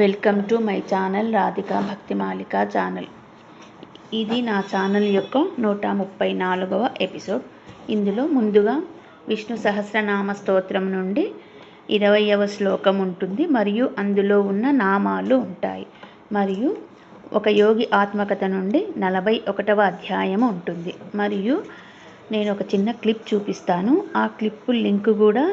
Welcome to my channel Radhika Bhaktimalika channel. ఇది నా channel యొక్క 134వ ఎపిసోడ్. ఇందులో ముందుగా విష్ణు సహస్రనామ స్తోత్రం నుండి 20వ శ్లోకం ఉంటుంది మరియు అందులో ఉన్న నామాలు ఉంటాయి. మరియు ఒక యోగి ఆత్మకథ నుండి 41వ అధ్యాయం ఉంటుంది. మరియు నేను ఒక చిన్న క్లిప్ చూపిస్తాను. ఆ క్లిప్ లింక్ కూడా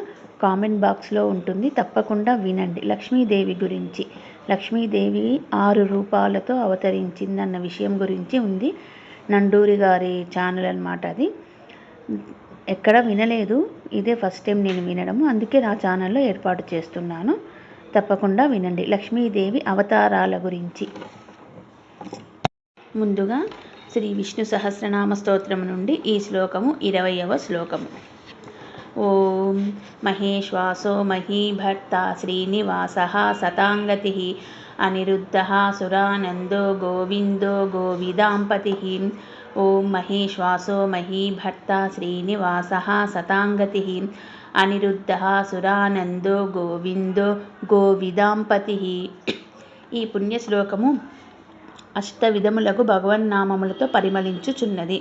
కామెంట్ బాక్స్లో ఉంటుంది, తప్పకుండా వినండి. లక్ష్మీదేవి గురించి. లక్ష్మీదేవి 6 రూపాలతో అవతరించిందన్న విషయం గురించి ఉంది. నండూరి గారి ఛానల్ అన్నమాట. అది ఎక్కడ వినలేదు, ఇదే ఫస్ట్ టైం నేను వినడము, అందుకే నా ఛానల్లో ఏర్పాటు చేస్తున్నాను. తప్పకుండా వినండి. లక్ష్మీదేవి అవతారాల గురించి. ముందుగా శ్రీ విష్ణు సహస్రనామ స్తోత్రం నుండి ఈ శ్లోకము 20వ శ్లోకము. ఓం మహేశ్వాసో మహీభర్త శ్రీనివాసః సతాంగతిః అనిరుద్ధః సురానందో గోవిందో గోవిదాంపతిః. ఓం మహేశ్వాసో మహీభర్త శ్రీనివాసః సతాంగతిః అనిరుద్ధః సురానందో గోవిందో గోవిదాంపతిః. ఈ పుణ్యశ్లోకము అష్టవిధములకు భగవన్నామములతో పరిమళించుచున్నది.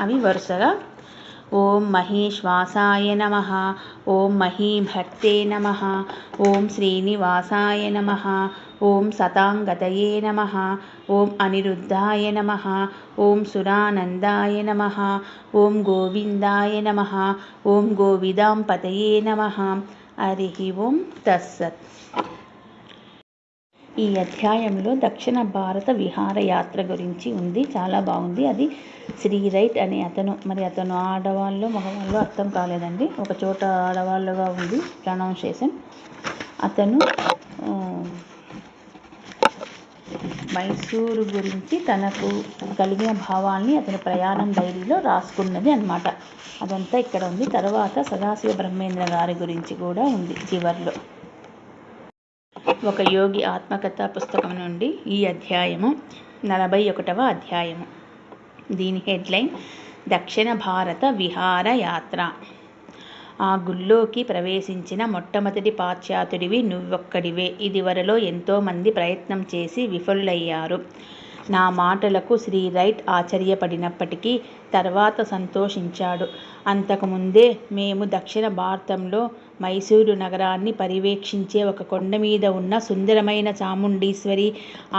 అవి వరుసగా: ఓం మహేశ్వాసాయ నమః, ఓం మహీభర్తే నమః, ఓం శ్రీనివాసాయ నమః, ఓం సతాంగతయే నమః, ఓం అనిరుద్ధాయ నమః, ఓం సురానందాయ నమః, ఓం గోవిందాయ నమః, ఓం గోవిదాంపతయే నమః. హరి ఓం తత్సత్. ఈ అధ్యాయంలో దక్షిణ భారత విహారయాత్ర గురించి ఉంది. చాలా బాగుంది. అది శ్రీ రైట్ అనే అతను, మరి అతను ఆడవాళ్ళు మగవాళ్ళు అర్థం కాలేదండి, ఒక చోట ఆడవాళ్ళుగా ఉంది ప్రొనౌన్సియేషన్. అతను మైసూరు గురించి తనకు కలిగిన భావాల్ని అతని ప్రయాణం డైరీలో రాసుకున్నది అన్నమాట. అదంతా ఇక్కడ ఉంది. తర్వాత సదాశివ బ్రహ్మేంద్ర గారి గురించి కూడా ఉంది చివర్లో. ఒక యోగి ఆత్మకథ పుస్తకం నుండి ఈ అధ్యాయము 41వ అధ్యాయము. దీని హెడ్లైన్ దక్షిణ భారత విహారయాత్ర. ఆ గుళ్ళోకి ప్రవేశించిన మొట్టమొదటి పాశ్చాత్యుడివి నువ్వొక్కడివే. ఇదివరలో ఎంతోమంది ప్రయత్నం చేసి విఫలులయ్యారు. నా మాటలకు శ్రీ రైట్ ఆశ్చర్యపడినప్పటికీ తర్వాత సంతోషించాడు. అంతకుముందే మేము దక్షిణ భారతంలో మైసూరు నగరాన్ని పర్యవేక్షించే ఒక కొండ మీద ఉన్న సుందరమైన చాముండీశ్వరి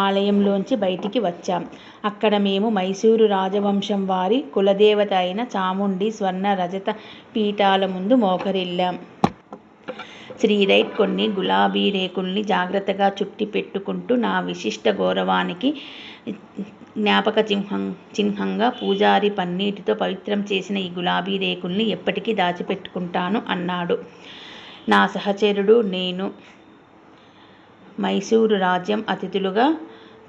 ఆలయంలోంచి బయటికి వచ్చాం. అక్కడ మేము మైసూరు రాజవంశం వారి కులదేవత అయిన చాముండి స్వర్ణ రజత పీఠాల ముందు మోకరిల్లాం. శ్రీ రైట్ కొన్ని గులాబీ రేకుల్ని జాగ్రత్తగా చుట్టి పెట్టుకుంటూ, నా విశిష్ట గౌరవానికి జ్ఞాపక చిహ్నంగా పూజారి పన్నీటితో పవిత్రం చేసిన ఈ గులాబీ రేకుల్ని ఎప్పటికీ దాచిపెట్టుకుంటాను అన్నాడు. నా సహచరుడు నేను మైసూరు రాజ్యం అతిథులుగా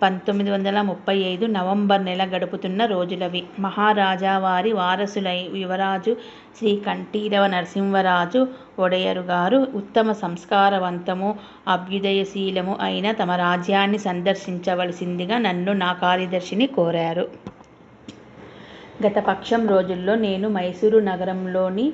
1935 నవంబర్ నెల గడుపుతున్న రోజులవి. మహారాజా వారి వారసులై యువరాజు శ్రీ కంఠీరవ నరసింహరాజు ఒడయరు గారు ఉత్తమ సంస్కారవంతము అభ్యుదయశీలము అయిన తమ రాజ్యాన్ని సందర్శించవలసిందిగా నన్ను నా కార్యదర్శిని కోరారు. గత పక్షం రోజుల్లో నేను మైసూరు నగరంలోని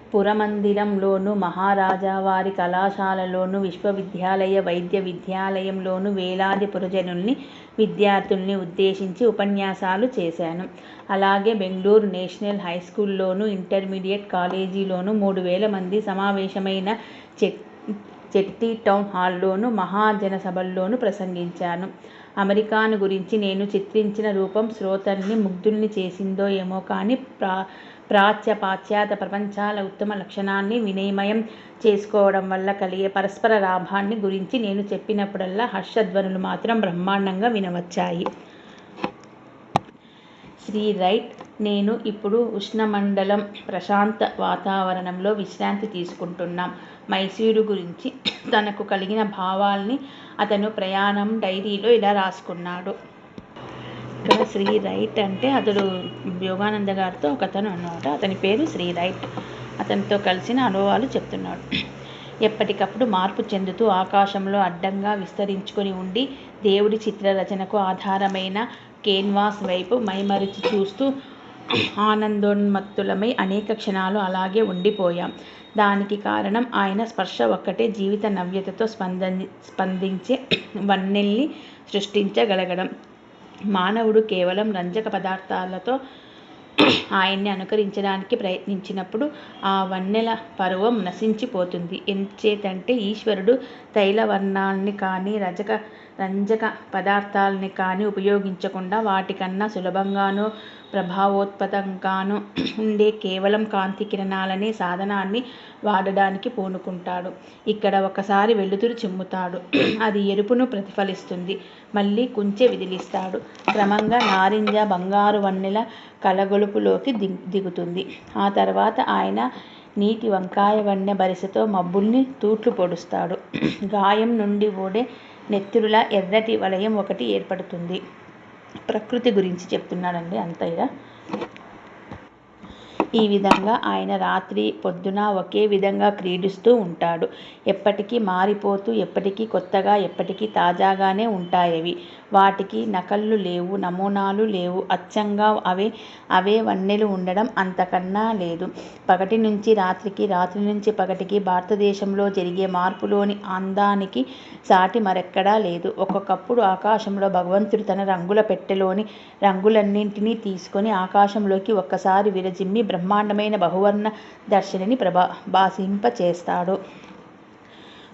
పురమందిరంలోను, మహారాజావారి కళాశాలలోను, విశ్వవిద్యాలయ వైద్య విద్యాలయంలోను వేలాది పురజనుల్ని విద్యార్థుల్ని ఉద్దేశించి ఉపన్యాసాలు చేశాను. అలాగే బెంగళూరు నేషనల్ హైస్కూల్లోను, ఇంటర్మీడియట్ కాలేజీలోను 3000 మంది సమావేశమైన చెట్టి టౌన్ హాల్లోను, మహాజనసభల్లోనూ ప్రసంగించాను. అమెరికాను గురించి నేను చిత్రించిన రూపం శ్రోతల్ని ముగ్ధుల్ని చేసిందో ఏమో కానీ ప్రాచ్య పాశ్చాత్య ప్రపంచాల ఉత్తమ లక్షణాన్ని వినిమయం చేసుకోవడం వల్ల కలిగే పరస్పర లాభాన్ని గురించి నేను చెప్పినప్పుడల్లా హర్షధ్వనులు మాత్రం బ్రహ్మాండంగా వినవచ్చాయి. శ్రీ రైట్, నేను ఇప్పుడు ఉష్ణమండలం ప్రశాంత వాతావరణంలో విశ్రాంతి తీసుకుంటున్నాం. మైసూరు గురించి తనకు కలిగిన భావాల్ని అతను ప్రయాణం డైరీలో ఇలా రాసుకున్నాడు. ఇక్కడ శ్రీ రైట్ అంటే అతడు యోగానంద గారితో ఒక అతను అన్నమాట. అతని పేరు శ్రీ రైట్. అతనితో కలిసిన అనుభవాలు చెప్తున్నాడు. ఎప్పటికప్పుడు మార్పు చెందుతూ ఆకాశంలో అడ్డంగా విస్తరించుకొని ఉండి దేవుడి చిత్రరచనకు ఆధారమైన కేన్వాస్ వైపు మైమరిచి చూస్తూ ఆనందోన్మత్తులమై అనేక క్షణాలు అలాగే ఉండిపోయాం. దానికి కారణం ఆయన స్పర్శ ఒక్కటే జీవిత నవ్యతతో స్పందించే వన్నెల్ని సృష్టించగలగడం. మానవుడు కేవలం రంజక పదార్థాలతో ఆయన్ని అనుకరించడానికి ప్రయత్నించినప్పుడు ఆ వన్నెల పర్వం నశించిపోతుంది. ఎంచేతంటే ఈశ్వరుడు తైలవర్ణాల్ని కానీ రంజక పదార్థాల్ని కానీ ఉపయోగించకుండా వాటికన్నా సులభంగానూ ప్రభావోత్పత్తంగానూ ఉండే కేవలం కాంతి కిరణాలనే సాధనాన్ని వాడడానికి పూనుకుంటాడు. ఇక్కడ ఒకసారి వెలుతురు చిమ్ముతాడు, అది ఎరుపును ప్రతిఫలిస్తుంది, మళ్ళీ కుంచె విదిలిస్తాడు, క్రమంగా నారింజ బంగారు వన్నెల కలగొలుపులోకి దిగుతుంది. ఆ తర్వాత ఆయన నీటి వంకాయ వన్నె బరిసెతో మబ్బుల్ని తూట్లు పొడుస్తాడు. గాయం నుండి ఓడే నెత్తురులా ఎర్రటి వలయం ఒకటి ఏర్పడుతుంది. ప్రకృతి గురించి చెప్తున్నాడండి అంతయ్య. ఈ విధంగా ఆయన రాత్రి పొద్దున ఒకే విధంగా క్రీడిస్తూ ఉంటాడు. ఎప్పటికీ మారిపోతూ, ఎప్పటికీ కొత్తగా, ఎప్పటికీ తాజాగానే ఉంటాయవి. వాటికి నకళ్ళు లేవు, నమూనాలు లేవు. అచ్చంగా అవే వన్నెలు ఉండడం అంతకన్నా లేదు. పగటి నుంచి రాత్రికి, రాత్రి నుంచి పగటికి భారతదేశంలో జరిగే మార్పులోని అందానికి సాటి మరెక్కడా లేదు. ఒక్కొక్కప్పుడు ఆకాశంలో భగవంతుడు తన రంగుల పెట్టెలోని రంగులన్నింటినీ తీసుకొని ఆకాశంలోకి ఒక్కసారి విరజిమ్మి బ్రహ్మాండమైన బహువర్ణ దర్శినిని భాసింపచేస్తాడు.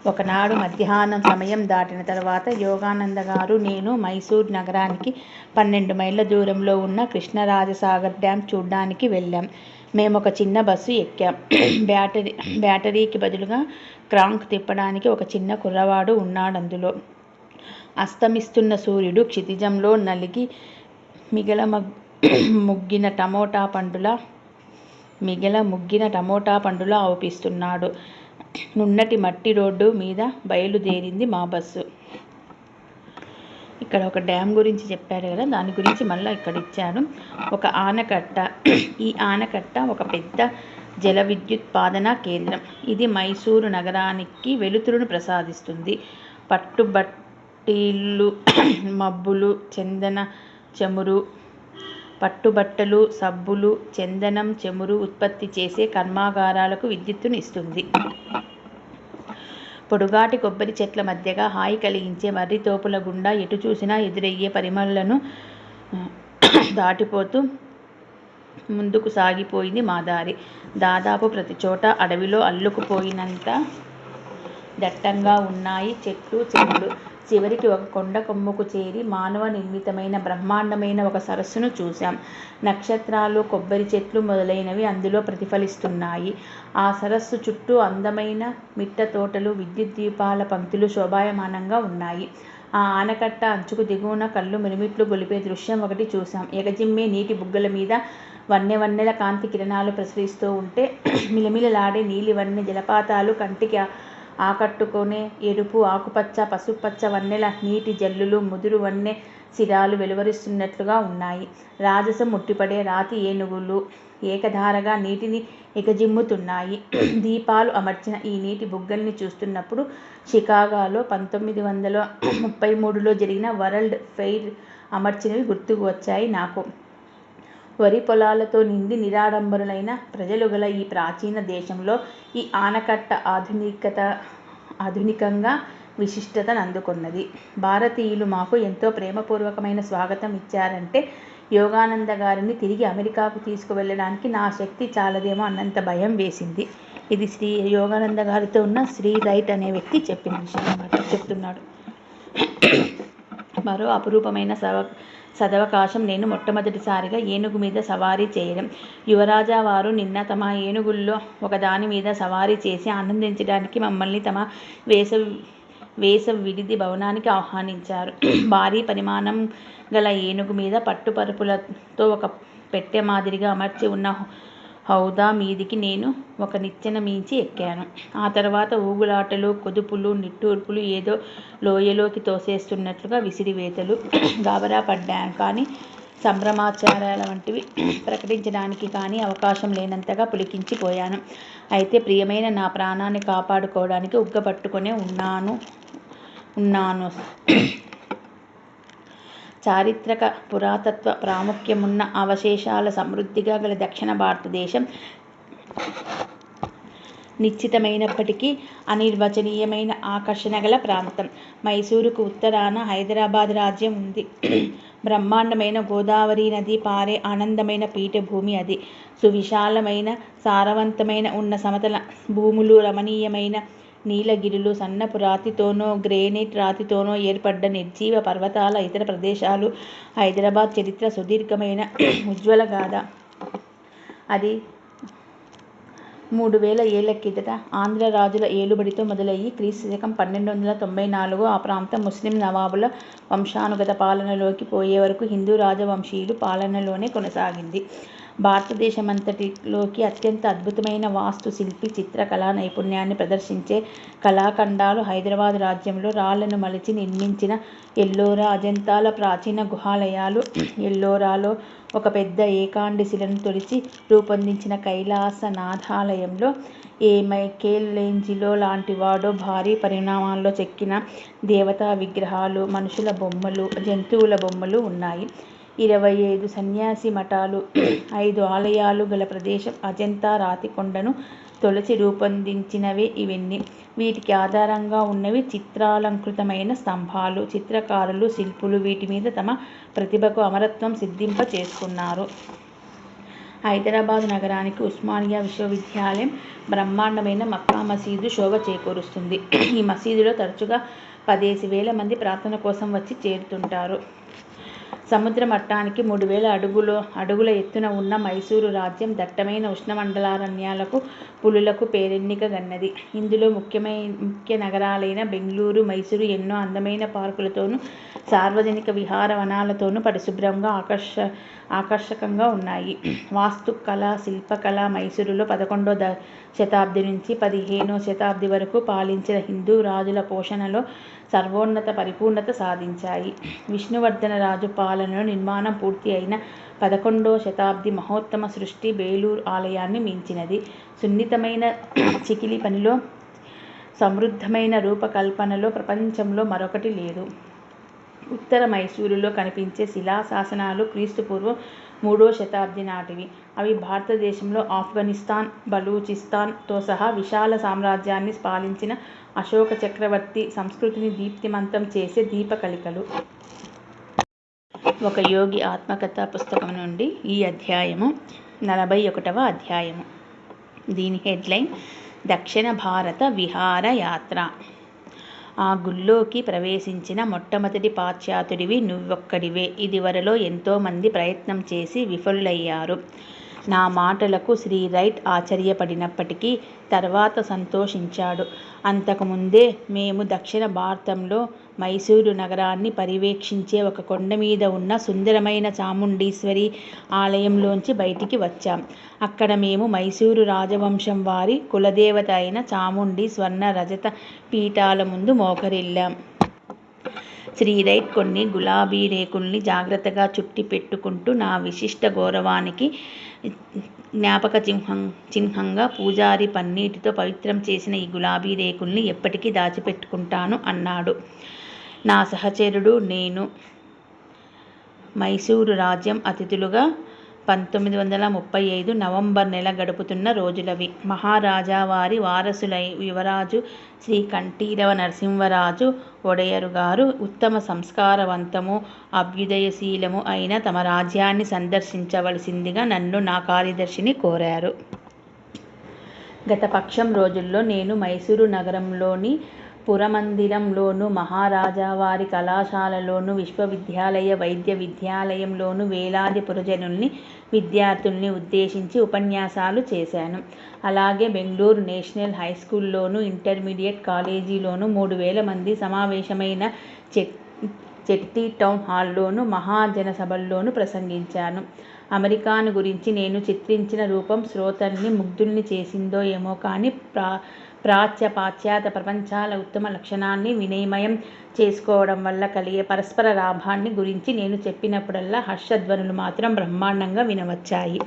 ఒకనాడు మధ్యాహ్నం సమయం దాటిన తర్వాత యోగానందగారు, నేను మైసూర్ నగరానికి 12 మైళ్ళ దూరంలో ఉన్న కృష్ణరాజసాగర్ డ్యాం చూడ్డానికి వెళ్ళాం. మేమొక చిన్న బస్సు ఎక్కాం. బ్యాటరీకి బదులుగా క్రాంక్ తిప్పడానికి ఒక చిన్న కుర్రవాడు ఉన్నాడందులో. అస్తమిస్తున్న సూర్యుడు క్షితిజంలో నలిగి మిగలముగ్గిన టమోటా పండులా అవుపిస్తున్నాడు. నున్నటి మట్టి రోడ్డు మీద బయలుదేరింది మా బస్సు. ఇక్కడ ఒక డ్యామ్ గురించి చెప్పారు కదా, దాని గురించి మళ్ళీ ఇక్కడ ఇచ్చారు. ఒక ఆనకట్ట. ఈ ఆనకట్ట ఒక పెద్ద జల విద్యుత్పాదన కేంద్రం. ఇది మైసూరు నగరానికి వెలుతురును ప్రసాదిస్తుంది. పట్టుబట్టలు, మబ్బులు, పట్టుబట్టలు, సబ్బులు, చందనం, చమురు ఉత్పత్తి చేసే కర్మాగారాలకు విద్యుత్తునిస్తుంది. పొడుగాటి కొబ్బరి చెట్ల మధ్యగా హాయి కలిగించే మర్రి తోపుల గుండా ఎటు చూసినా ఎదురయ్యే పరిమళలను దాటిపోతూ ముందుకు సాగిపోయింది మా దారి. దాదాపు ప్రతి చోట అడవిలో అల్లుకుపోయినంత దట్టంగా ఉన్నాయి చెట్లు, చేమలు. చివరికి ఒక కొండ కొమ్ముకు చేరి మానవ నిర్మితమైన బ్రహ్మాండమైన ఒక సరస్సును చూశాం. నక్షత్రాలు, కొబ్బరి చెట్లు మొదలైనవి అందులో ప్రతిఫలిస్తున్నాయి. ఆ సరస్సు చుట్టూ అందమైన మిట్ట తోటలు, విద్యుత్ దీపాల పంక్తులు శోభాయమానంగా ఉన్నాయి. ఆ ఆనకట్ట అంచుకు దిగువన కళ్ళు మిరుమిట్లు గొలిపే దృశ్యం ఒకటి చూశాం. ఎగజిమ్మే నీటి బుగ్గల మీద వన్నెల కాంతి కిరణాలు ప్రసరిస్తూ ఉంటే మిలమిలలాడే నీలివన్నె జలపాతాలు, కంటికి ఆకట్టుకునే ఎరుపు, ఆకుపచ్చ, పసుపచ్చ వన్నెల నీటి జల్లులు, ముదురు వన్నె సిరాలు వెలువరిస్తున్నట్లుగా ఉన్నాయి. రాజసం ఉట్టిపడే రాతి ఏనుగులు ఏకధారగా నీటిని ఎగజిమ్ముతున్నాయి. దీపాలు అమర్చిన ఈ నీటి బుగ్గల్ని చూస్తున్నప్పుడు షికాగోలో 1933లో జరిగిన వరల్డ్ ఫెయిర్ అమర్చినవి గుర్తుకు వచ్చాయి నాకు. వరి పొలాలతో నిండి నిరాడంబరులైన ప్రజలు గల ఈ ప్రాచీన దేశంలో ఈ ఆనకట్ట ఆధునికంగా విశిష్టతనందుకున్నది. భారతీయులు మాకు ఎంతో ప్రేమపూర్వకమైన స్వాగతం ఇచ్చారంటే యోగానంద గారిని తిరిగి అమెరికాకు తీసుకువెళ్ళడానికి నా శక్తి చాలదేమో అన్నంత భయం వేసింది. ఇది యోగానంద గారితో ఉన్న శ్రీ రైట్ అనే వ్యక్తి చెప్పిన విషయం అన్నమాట చెప్తున్నాడు. మరో అపురూపమైన సదవకాశం నేను మొట్టమొదటిసారిగా ఏనుగు మీద సవారీ చేయడం. యువరాజా వారు నిన్న తమ ఏనుగుల్లో ఒకదాని మీద సవారీ చేసి ఆనందించడానికి మమ్మల్ని తమ వేసవి విడిది భవనానికి ఆహ్వానించారు. భారీ పరిమాణం గల ఏనుగు మీద పట్టుపరుపులతో ఒక పెట్టె మాదిరిగా అమర్చి ఉన్న హౌదా మీదికి నేను ఒక నిచ్చెన మించి ఎక్కాను. ఆ తర్వాత ఊగులాటలు, కొదుపులు, నిట్టూర్పులు, ఏదో లోయలోకి తోసేస్తున్నట్లుగా విసిరివేతలు. గాబరా పడ్డాను కానీ సంభ్రమాచారాల వంటివి ప్రకటించడానికి కానీ అవకాశం లేనంతగా పులికించిపోయాను. అయితే ప్రియమైన నా ప్రాణాన్ని కాపాడుకోవడానికి ఉగ్గపట్టుకునే ఉన్నాను. చారిత్రక పురాతత్వ ప్రాముఖ్యమున్న అవశేషాల సమృద్ధిగా గల దక్షిణ భారతదేశం నిశ్చితమైనప్పటికీ అనిర్వచనీయమైన ఆకర్షణ గల ప్రాంతం. మైసూరుకు ఉత్తరాన హైదరాబాద్ రాజ్యం ఉంది. బ్రహ్మాండమైన గోదావరి నది పారే ఆనందమైన పీఠభూమి అది. సువిశాలమైన సారవంతమైన ఉన్న సమతల భూములు, రమణీయమైన నీలగిరులు, సన్నపు రాతితోనో గ్రేనైట్ రాతితోనో ఏర్పడ్డ నిర్జీవ పర్వతాల ఇతర ప్రదేశాలు. హైదరాబాద్ చరిత్ర సుదీర్ఘమైన ఉజ్వల గాథ. అది 3000 ఏళ్ల కిందట ఆంధ్ర రాజుల ఏలుబడితో మొదలయ్యి క్రీస్తు శకం 1294 ఆ ప్రాంతం ముస్లిం నవాబుల వంశానుగత పాలనలోకి పోయే వరకు హిందూ రాజవంశీయుల పాలనలోనే కొనసాగింది. భారతదేశమంతటిలోకి అత్యంత అద్భుతమైన వాస్తు శిల్పి చిత్రకళా నైపుణ్యాన్ని ప్రదర్శించే కళాఖండాలు హైదరాబాద్ రాజ్యంలో రాళ్లను మలిచి నిర్మించిన ఎల్లోరా, అజంతాల ప్రాచీన గుహాలయాలు. ఎల్లోరాలో ఒక పెద్ద ఏకాండి శిలను తొలిచి రూపొందించిన కైలాసనాథాలయంలో ఏ మైకేలేంజిలో లాంటివాడో భారీ పరిమాణాల్లో చెక్కిన దేవతా విగ్రహాలు, మనుషుల బొమ్మలు, జంతువుల బొమ్మలు ఉన్నాయి. 25 సన్యాసి మఠాలు, 5 ఆలయాలు గల ప్రదేశం. అజంతా రాతికొండను తొలిచి రూపొందించినవే ఇవన్నీ. వీటికి ఆధారంగా ఉన్నవి చిత్రాలంకృతమైన స్తంభాలు. చిత్రకారులు, శిల్పులు వీటి మీద తమ ప్రతిభకు అమరత్వం సిద్ధింప చేసుకున్నారు. హైదరాబాదు నగరానికి ఉస్మానియా విశ్వవిద్యాలయం బ్రహ్మాండమైన మక్కా మసీదు శోభ చేకూరుస్తుంది. ఈ మసీదులో తరచుగా 10,000 మంది ప్రార్థన కోసం వచ్చి చేరుతుంటారు. సముద్ర మట్టానికి 3000 అడుగుల ఎత్తున ఉన్న మైసూరు రాజ్యం దట్టమైన ఉష్ణమండలారణ్యాలకు, పులులకు పేరెన్నిక గన్నది. ఇందులో ముఖ్య నగరాలైన బెంగళూరు, మైసూరు ఎన్నో అందమైన పార్కులతోనూ, సార్వజనిక విహార వనాలతోనూ పరిశుభ్రంగా ఆకర్షకంగా ఉన్నాయి. వాస్తు కళ, శిల్పకళ మైసూరులో 11వ శతాబ్ది నుంచి 15వ శతాబ్ది వరకు పాలించిన హిందూ రాజుల పోషణలో సర్వోన్నత పరిపూర్ణత సాధించాయి. విష్ణువర్ధన రాజు పాలనలో నిర్మాణం పూర్తి అయిన 11వ శతాబ్ది మహోత్తమ సృష్టి బేలూరు ఆలయాన్ని మించినది. సున్నితమైన చికిలి పనిలో, సమృద్ధమైన రూపకల్పనలో ప్రపంచంలో మరొకటి లేదు. ఉత్తర మైసూరులో కనిపించే శిలాశాసనాలు క్రీస్తుపూర్వం 3వ శతాబ్ది నాటివి. అవి భారతదేశంలో ఆఫ్ఘనిస్తాన్, బలూచిస్తాన్తో సహా విశాల సామ్రాజ్యాన్ని పాలించిన అశోక చక్రవర్తి సంస్కృతిని దీప్తిమంతం చేసే దీపకళికలు. ఒక యోగి ఆత్మకథా పుస్తకం నుండి ఈ అధ్యాయము 41వ అధ్యాయము. దీని హెడ్లైన్ దక్షిణ భారత విహారయాత్ర. ఆ గుళ్ళోకి ప్రవేశించిన మొట్టమొదటి పాశ్చాత్యుడివి నువ్వొక్కడివే. ఇదివరలో ఎంతోమంది ప్రయత్నం చేసి విఫలులయ్యారు. నా మాటలకు శ్రీ రైట్ ఆశ్చర్యపడినప్పటికీ తర్వాత సంతోషించాడు. అంతకుముందే మేము దక్షిణ భారతంలో మైసూరు నగరాన్ని పర్యవేక్షించే ఒక కొండమీద ఉన్న సుందరమైన చాముండీశ్వరి ఆలయంలోంచి బయటికి వచ్చాం. అక్కడ మేము మైసూరు రాజవంశం వారి కులదేవత అయిన చాముండి స్వర్ణ రజత పీఠాల ముందు మోకరిల్లాం. శ్రీ రైట్ కొన్ని గులాబీ రేకుల్ని జాగ్రత్తగా చుట్టి పెట్టుకుంటూ, నా విశిష్ట గౌరవానికి జ్ఞాపక చిహ్నంగా పూజారి పన్నీటితో పవిత్రం చేసిన ఈ గులాబీ రేకుల్ని ఎప్పటికీ దాచిపెట్టుకుంటాను అన్నాడు. నా సహచరుడు నేను మైసూరు రాజ్యం అతిథులుగా 1935 నవంబర్ నెల గడుపుతున్న రోజులవి. మహారాజా వారి వారసులై యువరాజు శ్రీ కంఠీరవ నరసింహరాజు ఒడయరు గారు ఉత్తమ సంస్కారవంతము, అభ్యుదయశీలము అయిన తమ రాజ్యాన్ని సందర్శించవలసిందిగా నన్ను నా కార్యదర్శిని కోరారు. గత పక్షం రోజుల్లో నేను మైసూరు నగరంలోని పురమందిరంలోను, మహారాజావారి కళాశాలలోను, విశ్వవిద్యాలయ వైద్య విద్యాలయంలోను వేలాది పురజనుల్ని, విద్యార్థుల్ని ఉద్దేశించి ఉపన్యాసాలు చేశాను. అలాగే బెంగళూరు నేషనల్ హైస్కూల్లోను, ఇంటర్మీడియట్ కాలేజీలోను 3000 మంది సమావేశమైన చెట్టి టౌన్ హాల్లోను, మహాజనసభల్లోనూ ప్రసంగించాను. అమెరికాను గురించి నేను చిత్రించిన రూపం శ్రోతల్ని ముగ్ధుల్ని చేసిందో ఏమో కానీ ప్రాచ్య పాశ్చాత్య ప్రపంచాల ఉత్తమ లక్షణాన్ని వినిమయం చేసుకోవడం వల్ల కలిగే పరస్పర లాభాన్ని గురించి నేను చెప్పినప్పుడల్లా హర్షధ్వనులు మాత్రం బ్రహ్మాండంగా వినవచ్చాయి.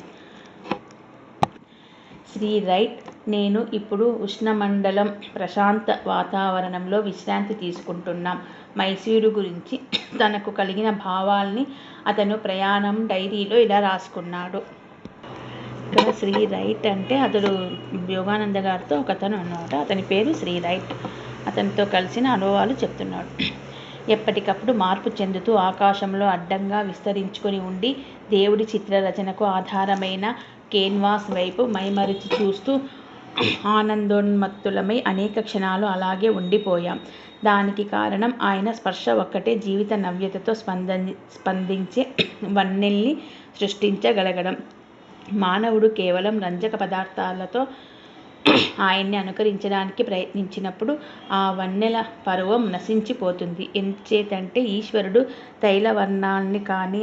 శ్రీ రైట్ నేను ఇప్పుడు ఉష్ణమండలం ప్రశాంత వాతావరణంలో విశ్రాంతి తీసుకుంటున్నాం. మైసూరు గురించి తనకు కలిగిన భావాల్ని అతను ప్రయాణం డైరీలో ఇలా రాసుకున్నాడు. ఇక్కడ శ్రీ రైట్ అంటే అతడు యోగానంద గారితో ఒకతను అన్నమాట. అతని పేరు శ్రీ రైట్. అతనితో కలిసిన అనుభవాలు చెప్తున్నాడు. ఎప్పటికప్పుడు మార్పు చెందుతూ ఆకాశంలో అడ్డంగా విస్తరించుకొని ఉండి దేవుడి చిత్రరచనకు ఆధారమైన కేన్వాస్ వైపు మైమరిచి చూస్తూ ఆనందోన్మత్తులమై అనేక క్షణాలు అలాగే ఉండిపోయాం. దానికి కారణం ఆయన స్పర్శ ఒక్కటే జీవిత నవ్యతతో స్పందించే వన్నెల్ని సృష్టించగలగడం. మానవుడు కేవలం రంజక పదార్థాలతో ఆయన్ని అనుకరించడానికి ప్రయత్నించినప్పుడు ఆ వన్నెల పర్వం నశించిపోతుంది. ఎంచేతంటే ఈశ్వరుడు తైలవర్ణాల్ని కానీ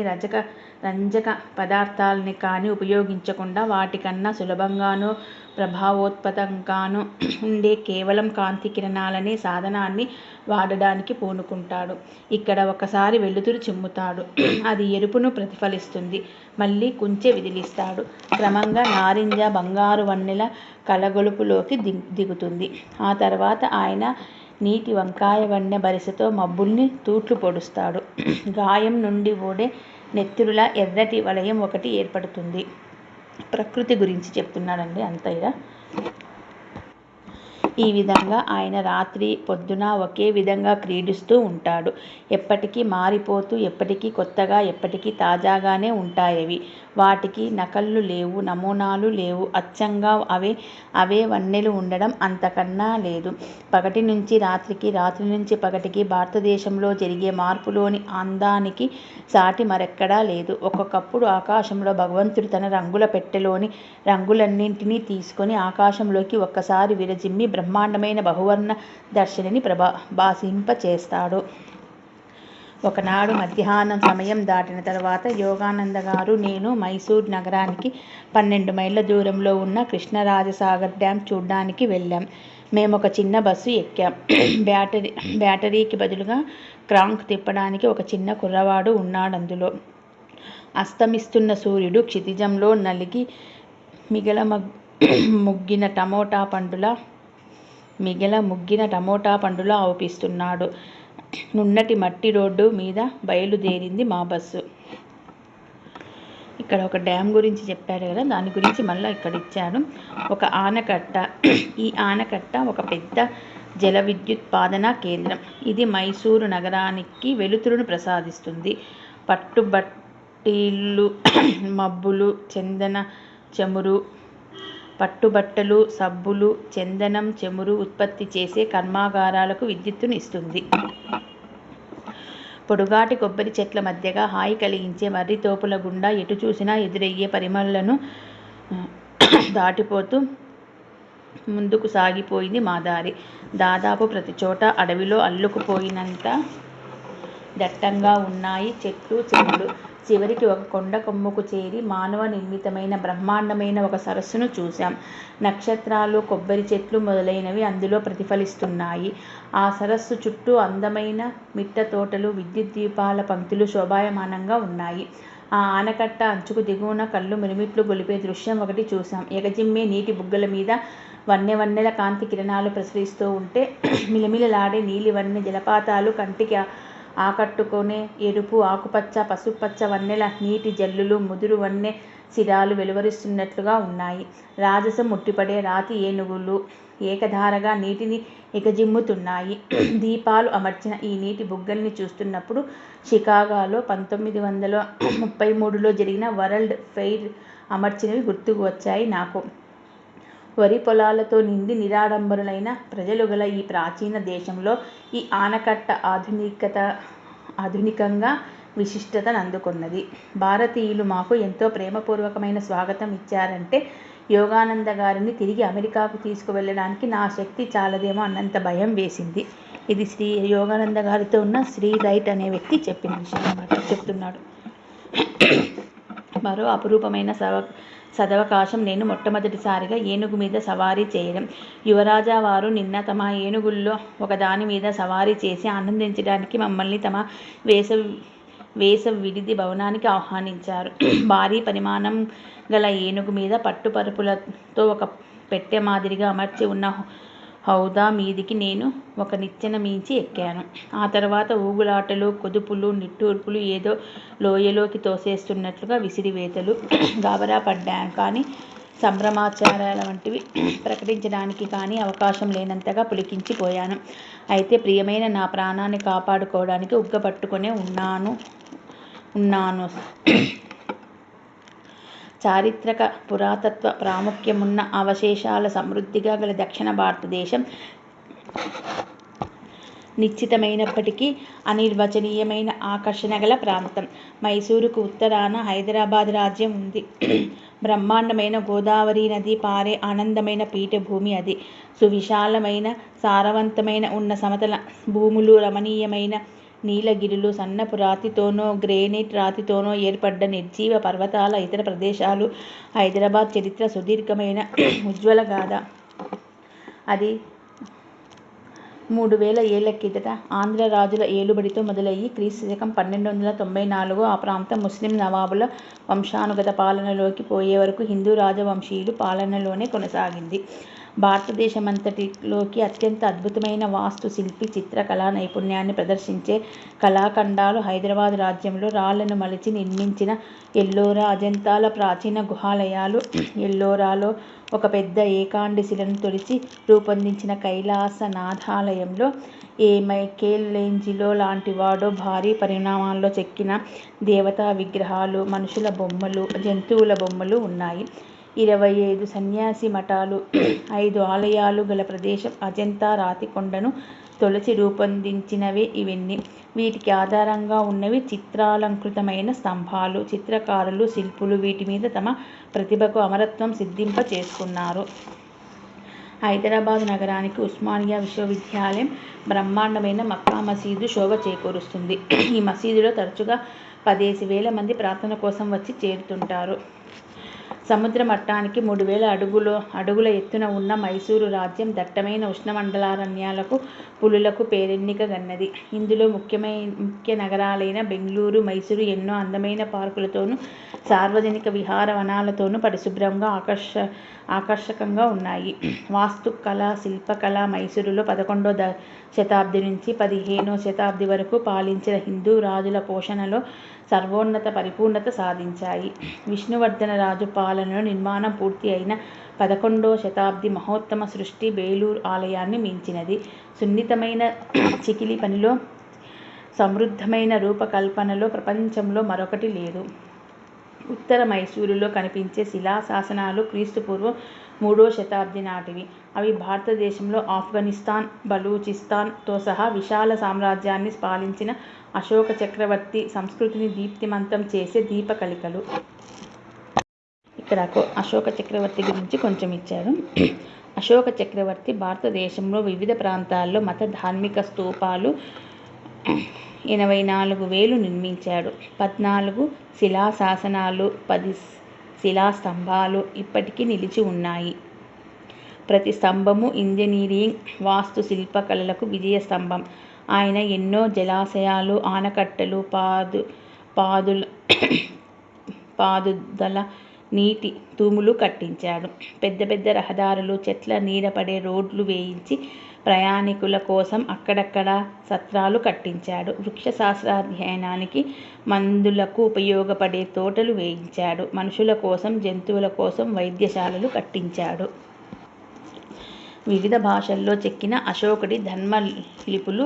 రంజక పదార్థాలని కానీ ఉపయోగించకుండా వాటికన్నా సులభంగానూ ప్రభావోత్పత్తంగానూ ఉండే కేవలం కాంతి కిరణాలనే సాధనాన్ని వాడడానికి పూనుకుంటాడు. ఇక్కడ ఒకసారి వెలుతురు చిమ్ముతాడు, అది ఎరుపును ప్రతిఫలిస్తుంది, మళ్ళీ కుంచె విదిలిస్తాడు. క్రమంగా నారింజ బంగారు వన్నెల కలగొలుపులోకి దిగుతుంది. ఆ తర్వాత ఆయన నీటి వంకాయ వన్నె బరిసెతో మబ్బుల్ని తూట్లు పొడుస్తాడు. గాయం నుండి ఓడే నెత్తురులా ఎర్రటి వలయం ఒకటి ఏర్పడుతుంది. ప్రకృతి గురించి చెప్తున్నాడండి అంతయ్య. ఈ విధంగా ఆయన రాత్రి పొద్దున ఒకే విధంగా క్రీడిస్తూ ఉంటాడు. ఎప్పటికీ మారిపోతూ, ఎప్పటికీ కొత్తగా, ఎప్పటికీ తాజాగానే ఉంటాయవి. వాటికి నకళ్ళు లేవు, నమూనాలు లేవు. అచ్చంగా అవే వన్నెలు ఉండడం అంతకన్నా లేదు. పగటి నుంచి రాత్రికి, రాత్రి నుంచి పగటికి భారతదేశంలో జరిగే మార్పులోని అందానికి సాటి మరెక్కడా లేదు. ఒక్కొక్కప్పుడు ఆకాశంలో భగవంతుడు తన రంగుల పెట్టెలోని రంగులన్నింటినీ తీసుకొని ఆకాశంలోకి ఒక్కసారి విరజిమ్మి బ్రహ్మాండమైన బహువర్ణ దర్శినిని భాసింపచేస్తాడు. ఒకనాడు మధ్యాహ్నం సమయం దాటిన తర్వాత యోగానంద గారు, నేను మైసూర్ నగరానికి 12 మైళ్ళ దూరంలో ఉన్న కృష్ణరాజసాగర్ డ్యాం చూడ్డానికి వెళ్ళాం. మేమొక చిన్న బస్సు ఎక్కాం. బ్యాటరీకి బదులుగా క్రాంక్ తిప్పడానికి ఒక చిన్న కుర్రవాడు ఉన్నాడందులో. అస్తమిస్తున్న సూర్యుడు క్షితిజంలో నలిగి మిగల ముగ్గిన టమోటా పండులా అవుపిస్తున్నాడు. నున్నటి మట్టి రోడ్డు మీద బయలుదేరింది మా బస్సు. ఇక్కడ ఒక డ్యామ్ గురించి చెప్పారు కదా, దాని గురించి మళ్ళీ ఇక్కడ ఇచ్చాడు. ఒక ఆనకట్ట. ఈ ఆనకట్ట ఒక పెద్ద జల విద్యుత్పాదన కేంద్రం. ఇది మైసూరు నగరానికి వెలుతురును ప్రసాదిస్తుంది. పట్టుబట్టలు, మబ్బులు, పట్టుబట్టలు, సబ్బులు, చందనం, చమురు ఉత్పత్తి చేసే కర్మాగారాలకు విద్యుత్తును ఇస్తుంది. పొడుగాటి కొబ్బరి చెట్ల మధ్యగా హాయి కలిగించే మర్రి తోపుల గుండా ఎటు చూసినా ఎదురయ్యే పరిమళలను దాటిపోతూ ముందుకు సాగిపోయింది మా దారి. దాదాపు ప్రతి చోట అడవిలో అల్లుకుపోయినంత దట్టంగా ఉన్నాయి చెట్లు, చెట్లు. చివరికి ఒక కొండ కొమ్ముకు చేరి మానవ నిర్మితమైన బ్రహ్మాండమైన ఒక సరస్సును చూశాం. నక్షత్రాలు, కొబ్బరి చెట్లు మొదలైనవి అందులో ప్రతిఫలిస్తున్నాయి. ఆ సరస్సు చుట్టూ అందమైన మిట్ట తోటలు, విద్యుత్ దీపాల పంక్తులు శోభాయమానంగా ఉన్నాయి. ఆ ఆనకట్ట అంచుకు దిగువన కళ్ళు మిరుమిట్లు గొలిపే దృశ్యం ఒకటి చూశాం. ఎగజిమ్మే నీటి బుగ్గల మీద వన్నెల కాంతి కిరణాలు ప్రసరిస్తూ ఉంటే మిలమిలలాడే నీలివన్నె జలపాతాలు కంటికి ఆకట్టుకునే ఎరుపు, ఆకుపచ్చ, పసుపచ్చ వన్నెల నీటి జల్లులు ముదురు వన్నె సిరాలు వెలువరిస్తున్నట్లుగా ఉన్నాయి. రాజసం ముట్టిపడే రాతి ఏనుగులు ఏకధారగా నీటిని ఎగజిమ్ముతున్నాయి. దీపాలు అమర్చిన ఈ నీటి బుగ్గల్ని చూస్తున్నప్పుడు షికాగోలో 1933లో జరిగిన వరల్డ్ ఫెయిర్ అమర్చినవి గుర్తుకు వచ్చాయి నాకు. వరి పొలాలతో నిండి నిరాడంబరులైన ప్రజలు గల ఈ ప్రాచీన దేశంలో ఈ ఆనకట్ట ఆధునికంగా విశిష్టతనందుకున్నది. భారతీయులు మాకు ఎంతో ప్రేమపూర్వకమైన స్వాగతం ఇచ్చారంటే యోగానంద గారిని తిరిగి అమెరికాకు తీసుకువెళ్ళడానికి నా శక్తి చాలదేమో అన్నంత భయం వేసింది. ఇది యోగానంద గారితో ఉన్న శ్రీ రైట్ అనే వ్యక్తి చెప్పిన విషయం అన్నమాట చెప్తున్నాడు. మరో అపురూపమైన సదవకాశం నేను మొట్టమొదటిసారిగా ఏనుగు మీద సవారీ చేయడం. యువరాజా వారు నిన్న తమ ఏనుగుల్లో ఒకదాని మీద సవారీ చేసి ఆనందించడానికి మమ్మల్ని తమ వేసవి విడిది భవనానికి ఆహ్వానించారు. భారీ పరిమాణం గల ఏనుగు మీద పట్టుపరుపులతో ఒక పెట్టె మాదిరిగా అమర్చి ఉన్న హౌదా మీదికి నేను ఒక నిచ్చెన మించి ఎక్కాను. ఆ తర్వాత ఊగులాటలు, కుదుపులు, నిట్టూర్పులు, ఏదో లోయలోకి తోసేస్తున్నట్లుగా విసిరివేతలు. గాబరా పడ్డాను కానీ సంభ్రమాచారాల వంటివి ప్రకటించడానికి కానీ అవకాశం లేనంతగా పులికించిపోయాను. అయితే ప్రియమైన నా ప్రాణాన్ని కాపాడుకోవడానికి ఉగ్గపట్టుకునే ఉన్నాను. చారిత్రక పురాతత్వ ప్రాముఖ్యమున్న అవశేషాల సమృద్ధిగా గల దక్షిణ భారతదేశం నిశ్చితమైనప్పటికీ అనిర్వచనీయమైన ఆకర్షణ గల ప్రాంతం. మైసూరుకు ఉత్తరాన హైదరాబాద్ రాజ్యం ఉంది. బ్రహ్మాండమైన గోదావరి నది పారే ఆనందమైన పీఠభూమి అది. సువిశాలమైన, సారవంతమైన ఉన్న సమతల భూములు, రమణీయమైన నీలగిరులు, సన్నపు రాతితోనో గ్రేనైట్ రాతితోనో ఏర్పడ్డ నిర్జీవ పర్వతాల ఇతర ప్రదేశాలు. హైదరాబాద్ చరిత్ర సుదీర్ఘమైన ఉజ్వల గాథ. అది 3000 ఏళ్ల కిందట ఆంధ్ర రాజుల ఏలుబడితో మొదలయ్యి క్రీస్తుశకం 1294 ఆ ప్రాంతం ముస్లిం నవాబుల వంశానుగత పాలనలోకి పోయే వరకు హిందూ రాజవంశీయుల పాలనలోనే కొనసాగింది. భారతదేశమంతటిలోకి అత్యంత అద్భుతమైన వాస్తు శిల్పి, చిత్రకళా నైపుణ్యాన్ని ప్రదర్శించే కళాఖండాలు హైదరాబాద్ రాజ్యంలో రాళ్లను మలిచి నిర్మించిన ఎల్లోరా, అజంతాల ప్రాచీన గుహాలయాలు. ఎల్లోరాలో ఒక పెద్ద ఏకాండి శిలను తొలిచి రూపొందించిన కైలాసనాథాలయంలో ఏ మైకేలేంజిలో లాంటివాడో భారీ పరిమాణాల్లో చెక్కిన దేవతా విగ్రహాలు, మనుషుల బొమ్మలు, జంతువుల బొమ్మలు ఉన్నాయి. 25 సన్యాసి మఠాలు, 5 ఆలయాలు గల ప్రదేశం అజంతా రాతికొండను తొలచి రూపొందించినవే ఇవన్నీ. వీటికి ఆధారంగా ఉన్నవి చిత్రాలంకృతమైన స్తంభాలు. చిత్రకారులు, శిల్పులు వీటి మీద తమ ప్రతిభకు అమరత్వం సిద్ధింప చేసుకున్నారు. హైదరాబాదు నగరానికి ఉస్మానియా విశ్వవిద్యాలయం బ్రహ్మాండమైన మక్కా మసీదు శోభ చేకూరుస్తుంది. ఈ మసీదులో తరచుగా 10,000 మంది ప్రార్థన కోసం వచ్చి చేరుతుంటారు. సముద్ర మట్టానికి 3000 అడుగుల ఎత్తున ఉన్న మైసూరు రాజ్యం దట్టమైన ఉష్ణమండలారణ్యాలకు, పులులకు పేరెన్నికగన్నది. ఇందులో ముఖ్య నగరాలైన బెంగళూరు, మైసూరు ఎన్నో అందమైన పార్కులతోనూ, సార్వజనిక విహారవనాలతోనూ పరిశుభ్రంగా ఆకర్షకంగా ఉన్నాయి. వాస్తుకళ, శిల్పకళ మైసూరులో 11వ శతాబ్ది నుంచి 15వ శతాబ్ది వరకు పాలించిన హిందూ రాజుల పోషణలో సర్వోన్నత పరిపూర్ణత సాధించాయి. విష్ణువర్ధన రాజు పాలనలో నిర్మాణం పూర్తి అయిన 11వ శతాబ్ది మహోత్తమ సృష్టి బేలూరు ఆలయాన్ని మించినది. సున్నితమైన చికిలి పనిలో, సమృద్ధమైన రూపకల్పనలో ప్రపంచంలో మరొకటి లేదు. ఉత్తర మైసూరులో కనిపించే శిలాశాసనాలు క్రీస్తుపూర్వం 3వ శతాబ్ది నాటివి. అవి భారతదేశంలో ఆఫ్ఘనిస్తాన్, బలూచిస్తాన్తో సహా విశాల సామ్రాజ్యాన్ని పాలించిన అశోక చక్రవర్తి సంస్కృతిని దీప్తిమంతం చేసే దీపకళికలు. ఇక్కడ అశోక చక్రవర్తి గురించి కొంచెం ఇచ్చారు. అశోక చక్రవర్తి భారతదేశంలో వివిధ ప్రాంతాల్లో మత ధార్మిక స్తూపాలు 84,000 నిర్మించాడు. 14 శిలాశాసనాలు, 10 శిలాస్తంభాలు ఇప్పటికీ నిలిచి ఉన్నాయి. ప్రతి స్తంభము ఇంజనీరింగ్, వాస్తు శిల్పకళలకు విజయస్తంభం. ఆయన ఎన్నో జలాశయాలు, ఆనకట్టలు, పాదుదల నీటి తూములు కట్టించాడు. పెద్ద పెద్ద రహదారులు, చెట్ల నీడపడే రోడ్లు వేయించి ప్రయాణికుల కోసం అక్కడక్కడ సత్రాలు కట్టించాడు. వృక్ష శాస్త్రాధ్యయనానికి, మందులకు ఉపయోగపడే తోటలు వేయించాడు. మనుషుల కోసం, జంతువుల కోసం వైద్యశాలలు కట్టించాడు. వివిధ భాషల్లో చెక్కిన అశోకుడి ధర్మలిపులు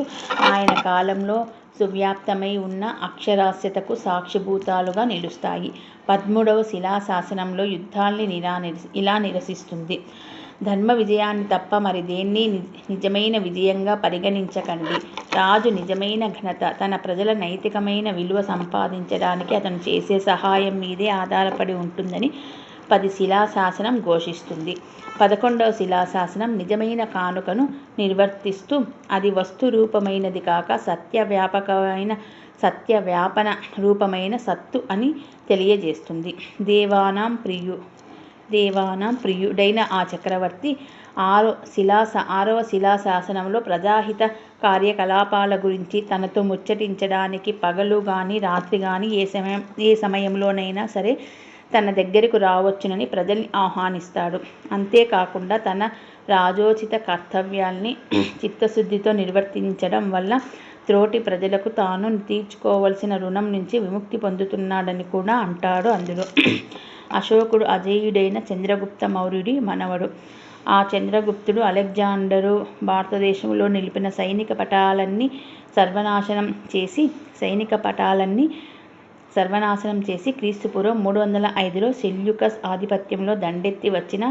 ఆయన కాలంలో సువ్యాప్తమై ఉన్న అక్షరాస్యతకు సాక్షిభూతాలుగా నిలుస్తాయి. 13వ శిలాశాసనంలో యుద్ధాల్ని ఇలా నిరసిస్తుంది: ధర్మ విజయాన్ని తప్ప మరి దేన్నీ నిజమైన విజయంగా పరిగణించకండి. రాజు నిజమైన ఘనత తన ప్రజల నైతికమైన విలువ సంపాదించడానికి అతను చేసే సహాయం మీదే ఆధారపడి ఉంటుందని 10 శిలాశాసనం ఘోషిస్తుంది. 11వ శిలాశాసనం నిజమైన కానుకను నిర్వర్తిస్తూ అది వస్తురూపమైనది కాక సత్యవ్యాపన రూపమైన సత్తు అని తెలియజేస్తుంది. దేవానాం ప్రియుడైన ఆ చక్రవర్తి 6వ శిలాశాసనంలో ప్రజాహిత కార్యకలాపాల గురించి తనతో ముచ్చటించడానికి పగలు గాని రాత్రి గాని ఏ సమయంలోనైనా సరే తన దగ్గరకు రావచ్చునని ప్రజల్ని ఆహ్వానిస్తాడు. అంతేకాకుండా తన రాజోచిత కర్తవ్యాల్ని చిత్తశుద్ధితో నిర్వర్తించడం వల్ల తోటి ప్రజలకు తాను తీర్చుకోవలసిన రుణం నుంచి విముక్తి పొందుతున్నాడని కూడా అంటాడు. అందులో అశోకుడు అజేయుడైన చంద్రగుప్త మౌర్యుడి మనవడు. ఆ చంద్రగుప్తుడు అలెగ్జాండరు భారతదేశంలో నిలిపిన సైనిక పటాలన్నీ సర్వనాశనం చేసి క్రీస్తుపూర్వం 305లో సెల్యూకస్ ఆధిపత్యంలో దండెత్తి వచ్చిన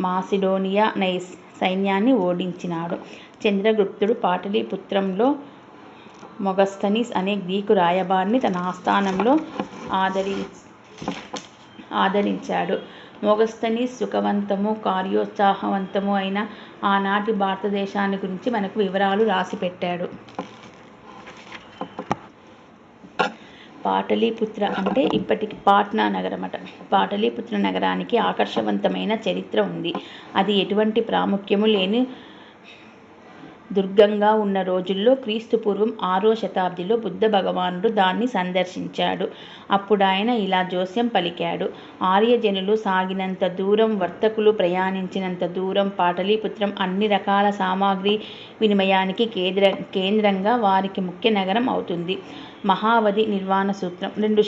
మాసిడోనియా సైన్యాన్ని ఓడించినాడు. చంద్రగుప్తుడు పాటలీపుత్రంలో మొగస్తనీస్ అనే గ్రీకు రాయబారిని తన ఆస్థానంలో ఆదరించాడు. మొగస్తనీస్ సుఖవంతము, కార్యోత్సాహవంతము అయిన ఆనాటి భారతదేశాన్ని గురించి మనకు వివరాలు రాసిపెట్టాడు. పాటలీపుత్ర అంటే ఇప్పటికి పాట్నా నగరమట. పాటలీపుత్ర నగరానికి ఆకర్షవంతమైన చరిత్ర ఉంది. అది ఎటువంటి ప్రాముఖ్యము లేని దుర్గంగా ఉన్న రోజుల్లో క్రీస్తుపూర్వం 6వ శతాబ్దిలో బుద్ధ భగవానుడు దాన్ని సందర్శించాడు. అప్పుడాయన ఇలా జోస్యం పలికాడు: ఆర్యజనులు సాగినంత దూరం, వర్తకులు ప్రయాణించినంత దూరం పాటలీపుత్రం అన్ని రకాల సామాగ్రి వినిమయానికి కేంద్రంగా వారికి ముఖ్య నగరం అవుతుంది. మహావధి నిర్వాణ సూత్రం. 2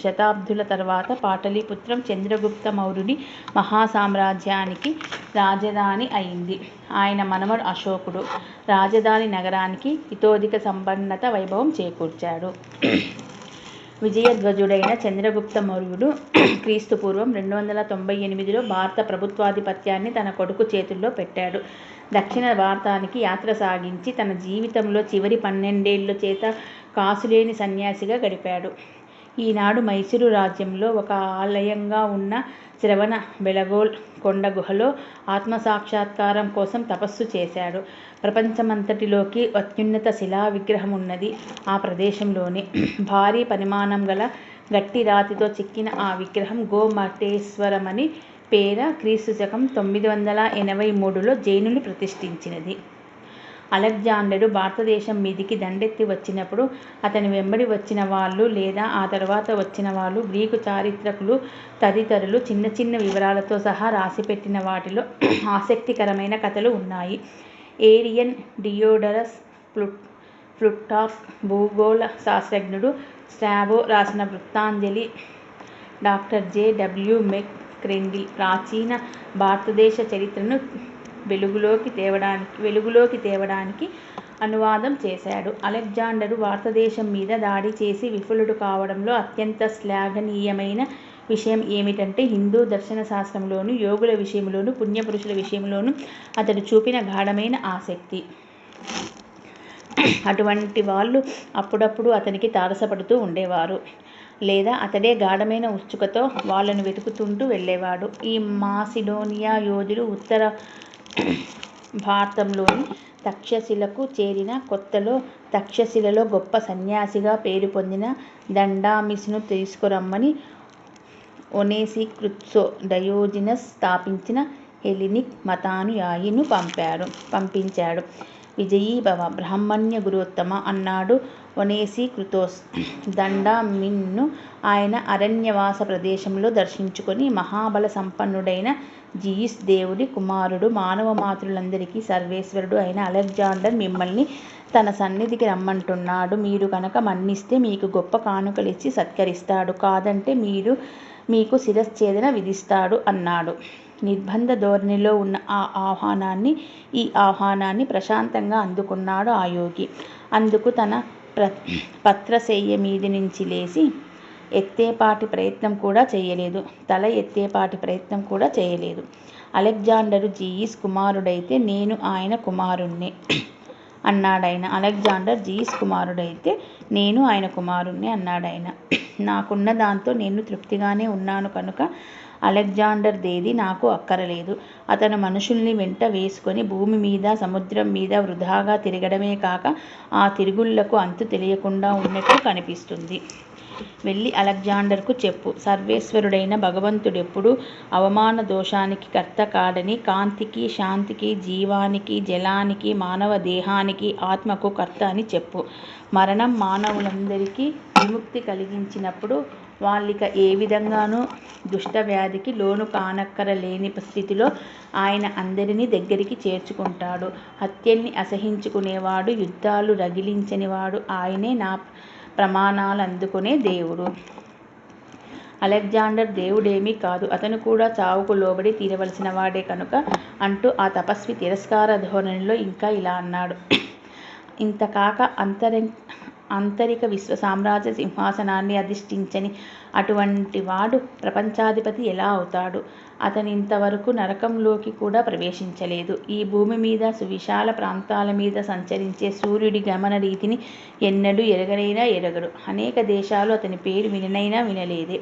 శతాబ్దుల తర్వాత పాటలీపుత్రం చంద్రగుప్త మౌర్యుడి మహాసామ్రాజ్యానికి రాజధాని అయింది. ఆయన మనవడు అశోకుడు రాజధాని నగరానికి ఇతోధిక సంపన్నత, వైభవం చేకూర్చాడు. విజయధ్వజుడైన చంద్రగుప్త మౌర్యుడు క్రీస్తుపూర్వం 298లో భారత ప్రభుత్వాధిపత్యాన్ని తన కొడుకు చేతుల్లో పెట్టాడు. దక్షిణ భారతానికి యాత్ర సాగించి తన జీవితంలో చివరి 12 ఏళ్ల చేత కాసులేని సన్యాసిగా గడిపాడు. ఈనాడు మైసూరు రాజ్యంలో ఒక ఆలయంగా ఉన్న శ్రవణ బెళగోళ్ కొండ గుహలో ఆత్మసాక్షాత్కారం కోసం తపస్సు చేశాడు. ప్రపంచమంతటిలోకి అత్యున్నత శిలా విగ్రహం ఉన్నది ఆ ప్రదేశంలోనే. భారీ పరిమాణం గల గట్టి రాతితో చెక్కిన ఆ విగ్రహం గోమటేశ్వరమని పేర క్రీస్తుశకం 983లో జైనులు ప్రతిష్ఠించినది. అలెగ్జాండరు భారతదేశం మీదికి దండెత్తి వచ్చినప్పుడు అతని వెంబడి వచ్చిన వాళ్ళు లేదా ఆ తర్వాత వచ్చిన వాళ్ళు, గ్రీకు చారిత్రకులు తదితరులు చిన్న చిన్న వివరాలతో సహా రాసిపెట్టిన వాటిలో ఆసక్తికరమైన కథలు ఉన్నాయి. ఏరియన్, డియోడరస్, ప్లుటార్క్, భూగోళ శాస్త్రజ్ఞుడు స్ట్రాబో రాసిన వృత్తాంజలి, డాక్టర్ జె.డబ్ల్యూ. మెక్క్రెండిల్ ప్రాచీన భారతదేశ చరిత్రను వెలుగులోకి తేవడానికి అనువాదం చేశాడు. అలెగ్జాండరు భారతదేశం మీద దాడి చేసి విఫలుడు కావడంలో అత్యంత శ్లాఘనీయమైన విషయం ఏమిటంటే హిందూ దర్శన శాస్త్రంలోనూ, యోగుల విషయంలోనూ, పుణ్యపురుషుల విషయంలోనూ అతడు చూపిన గాఢమైన ఆసక్తి. అటువంటి వాళ్ళు అప్పుడప్పుడు అతనికి తారసపడుతూ ఉండేవారు, లేదా అతడే గాఢమైన ఉత్సుకతో వాళ్ళను వెతుకుతుంటూ వెళ్ళేవాడు. ఈ మాసిడోనియా యోధుడు ఉత్తర భారతంలోని తక్షశిలకు చేరిన కొత్తలో తక్షశిలలో గొప్ప సన్యాసిగా పేరు పొందిన దండామిస్ను తీసుకురమ్మని ఒనేసిక్రిత్సో డయోజినస్ స్థాపించిన హెలినిక్ మతానుయాయిను పంపించాడు. విజయీ భవ బ్రాహ్మణ్య గురోత్తమ అన్నాడు ఒనేసిక్రితోస్. దండామిన్ను ఆయన అరణ్యవాస ప్రదేశంలో దర్శించుకొని, మహాబల సంపన్నుడైన జీయిస్ దేవుడి కుమారుడు, మానవ మాతృలందరికీ సర్వేశ్వరుడు అయిన అలెగ్జాండర్ మిమ్మల్ని తన సన్నిధికి రమ్మంటున్నాడు. మీరు కనుక మన్నిస్తే మీకు గొప్ప కానుకలిచ్చి సత్కరిస్తాడు, కాదంటే మీకు శిరశ్ఛేదన విధిస్తాడు అన్నాడు. నిర్బంధ ధోరణిలో ఉన్న ఈ ఆహ్వానాన్ని ప్రశాంతంగా అందుకున్నాడు ఆ యోగి. అందుకు తన పత్రశయ్య మీది నుంచి లేచి తల ఎత్తేపాటి ప్రయత్నం కూడా చేయలేదు. అలెగ్జాండరు జీయిస్ కుమారుడైతే నేను ఆయన కుమారుణ్ణే అన్నాడాయన. అలెగ్జాండర్ జీయిస్ కుమారుడైతే నేను ఆయన కుమారుణ్ణే అన్నాడాయన. నాకున్న దాంతో నేను తృప్తిగానే ఉన్నాను కనుక అలెగ్జాండర్ దేదీ నాకు అక్కరలేదు. అతను మనుషుల్ని వెంట వేసుకొని భూమి మీద, సముద్రం మీద వృధాగా తిరగడమే కాక ఆ తిరుగుళ్లకు అంతు తెలియకుండా ఉన్నట్టు కనిపిస్తుంది. వెళ్ళి అలెగ్జాండర్కు చెప్పు, సర్వేశ్వరుడైన భగవంతుడెప్పుడూ అవమాన దోషానికి కర్త కాడని, కాంతికి, శాంతికి, జీవానికి, జలానికి, మానవ దేహానికి, ఆత్మకు కర్త అని చెప్పు. మరణం మానవులందరికీ విముక్తి కలిగించినప్పుడు వాళ్ళిక ఏ విధంగానూ దుష్టవ్యాధికి లోను కానక్కరలేని స్థితిలో ఆయన అందరినీ దగ్గరికి చేర్చుకుంటాడు. హత్యల్ని అసహించుకునేవాడు, యుద్ధాలు రగిలించనివాడు ఆయనే నా ప్రమాణాలందుకునే దేవుడు. అలెగ్జాండర్ దేవుడేమీ కాదు, అతను కూడా చావుకు లోబడి తీరవలసిన వాడే కనుక అంటూ ఆ తపస్వి తిరస్కార ధోరణిలో ఇంకా ఇలా అన్నాడు. ఇంతకాక అంతరిక విశ్వ సామ్రాజ్య సింహాసనాన్ని అధిష్ఠించని అటువంటి వాడు ప్రపంచాధిపతి ఎలా అవుతాడు? అతనింతవరకు నరకంలోకి కూడా ప్రవేశించలేదు. ఈ భూమి మీద సువిశాల ప్రాంతాల మీద సంచరించే సూర్యుడి గమన రీతిని ఎన్నడూ ఎరగనైనా ఎరగడు. అనేక దేశాలు అతని పేరు విననైనా వినలేదే.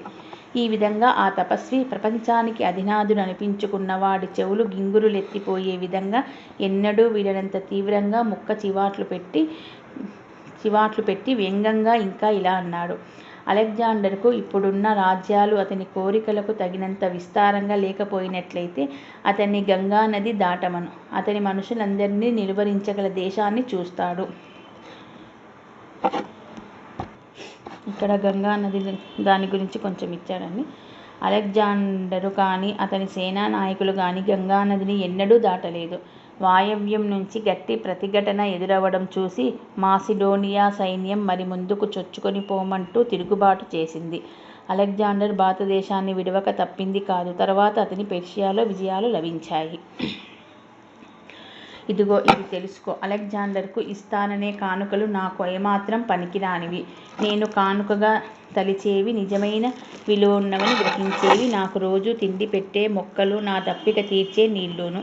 ఈ విధంగా ఆ తపస్వి ప్రపంచానికి అధినాథుడు అనిపించుకున్న వాడి చెవులు గింగురులెత్తిపోయే విధంగా ఎన్నడూ విననంత తీవ్రంగా ముక్క చివాట్లు పెట్టి వ్యంగ్యంగా ఇంకా ఇలా అన్నాడు. అలెగ్జాండర్కు ఇప్పుడున్న రాజ్యాలు అతని కోరికలకు తగినంత విస్తారంగా లేకపోయినట్లయితే అతన్ని గంగానది దాటమను. అతని మనుషులందరినీ నిలువరించగల దేశాన్ని చూస్తాడు. ఇక్కడ గంగానది దాని గురించి కొంచెం ఇచ్చాడండి. అలెగ్జాండరు కానీ అతని సేనా నాయకులు కానీ గంగానదిని ఎన్నడూ దాటలేదు. వాయవ్యం నుంచి గట్టి ప్రతిఘటన ఎదురవడం చూసి మాసిడోనియా సైన్యం మరి ముందుకు చొచ్చుకొని పోమంటూ తిరుగుబాటు చేసింది. అలెగ్జాండర్ భారతదేశాన్ని విడవక తప్పింది కాదు. తర్వాత అతని పెర్షియాలో విజయాలు లభించాయి. ఇదిగో ఇది తెలుసుకో. అలెగ్జాండర్కు ఇస్తాననే కానుకలు నాకు ఏమాత్రం పనికిరానివి. నేను కానుకగా తలిచేవి నిజమైన విలువ ఉన్నవని గ్రహించేవి. నాకు రోజూ తిండి పెట్టే మొక్కలు, నా దప్పిక తీర్చే నీళ్లును,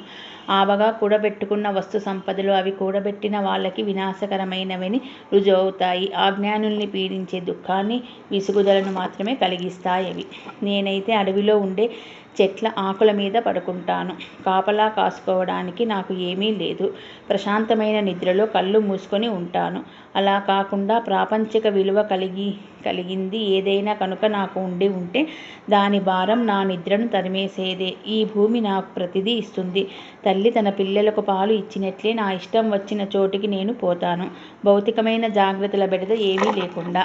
ఆవగా కూడబెట్టుకున్న వస్తు సంపదలు అవి కూడబెట్టిన వాళ్ళకి వినాశకరమైనవని రుజువవుతాయి. అజ్ఞానుల్ని పీడించే దుఃఖాన్ని, విసుగుదలను మాత్రమే కలిగిస్తాయవి. నేనైతే అడవిలో ఉండే చెట్ల ఆకుల మీద పడుకుంటాను. కాపలా కాసుకోవడానికి నాకు ఏమీ లేదు. ప్రశాంతమైన నిద్రలో కళ్ళు మూసుకొని ఉంటాను. అలా కాకుండా ప్రాపంచిక విలువ కలిగింది ఏదైనా కనుక నాకు ఉండి ఉంటే దాని భారం నా నిద్రను తరిమేసేదే. ఈ భూమి నాకు ప్రతిదీ ఇస్తుంది. తల్లి తన పిల్లలకు పాలు ఇచ్చినట్లే నా ఇష్టం వచ్చిన చోటికి నేను పోతాను, భౌతికమైన జాగ్రత్తల బెడద ఏమీ లేకుండా.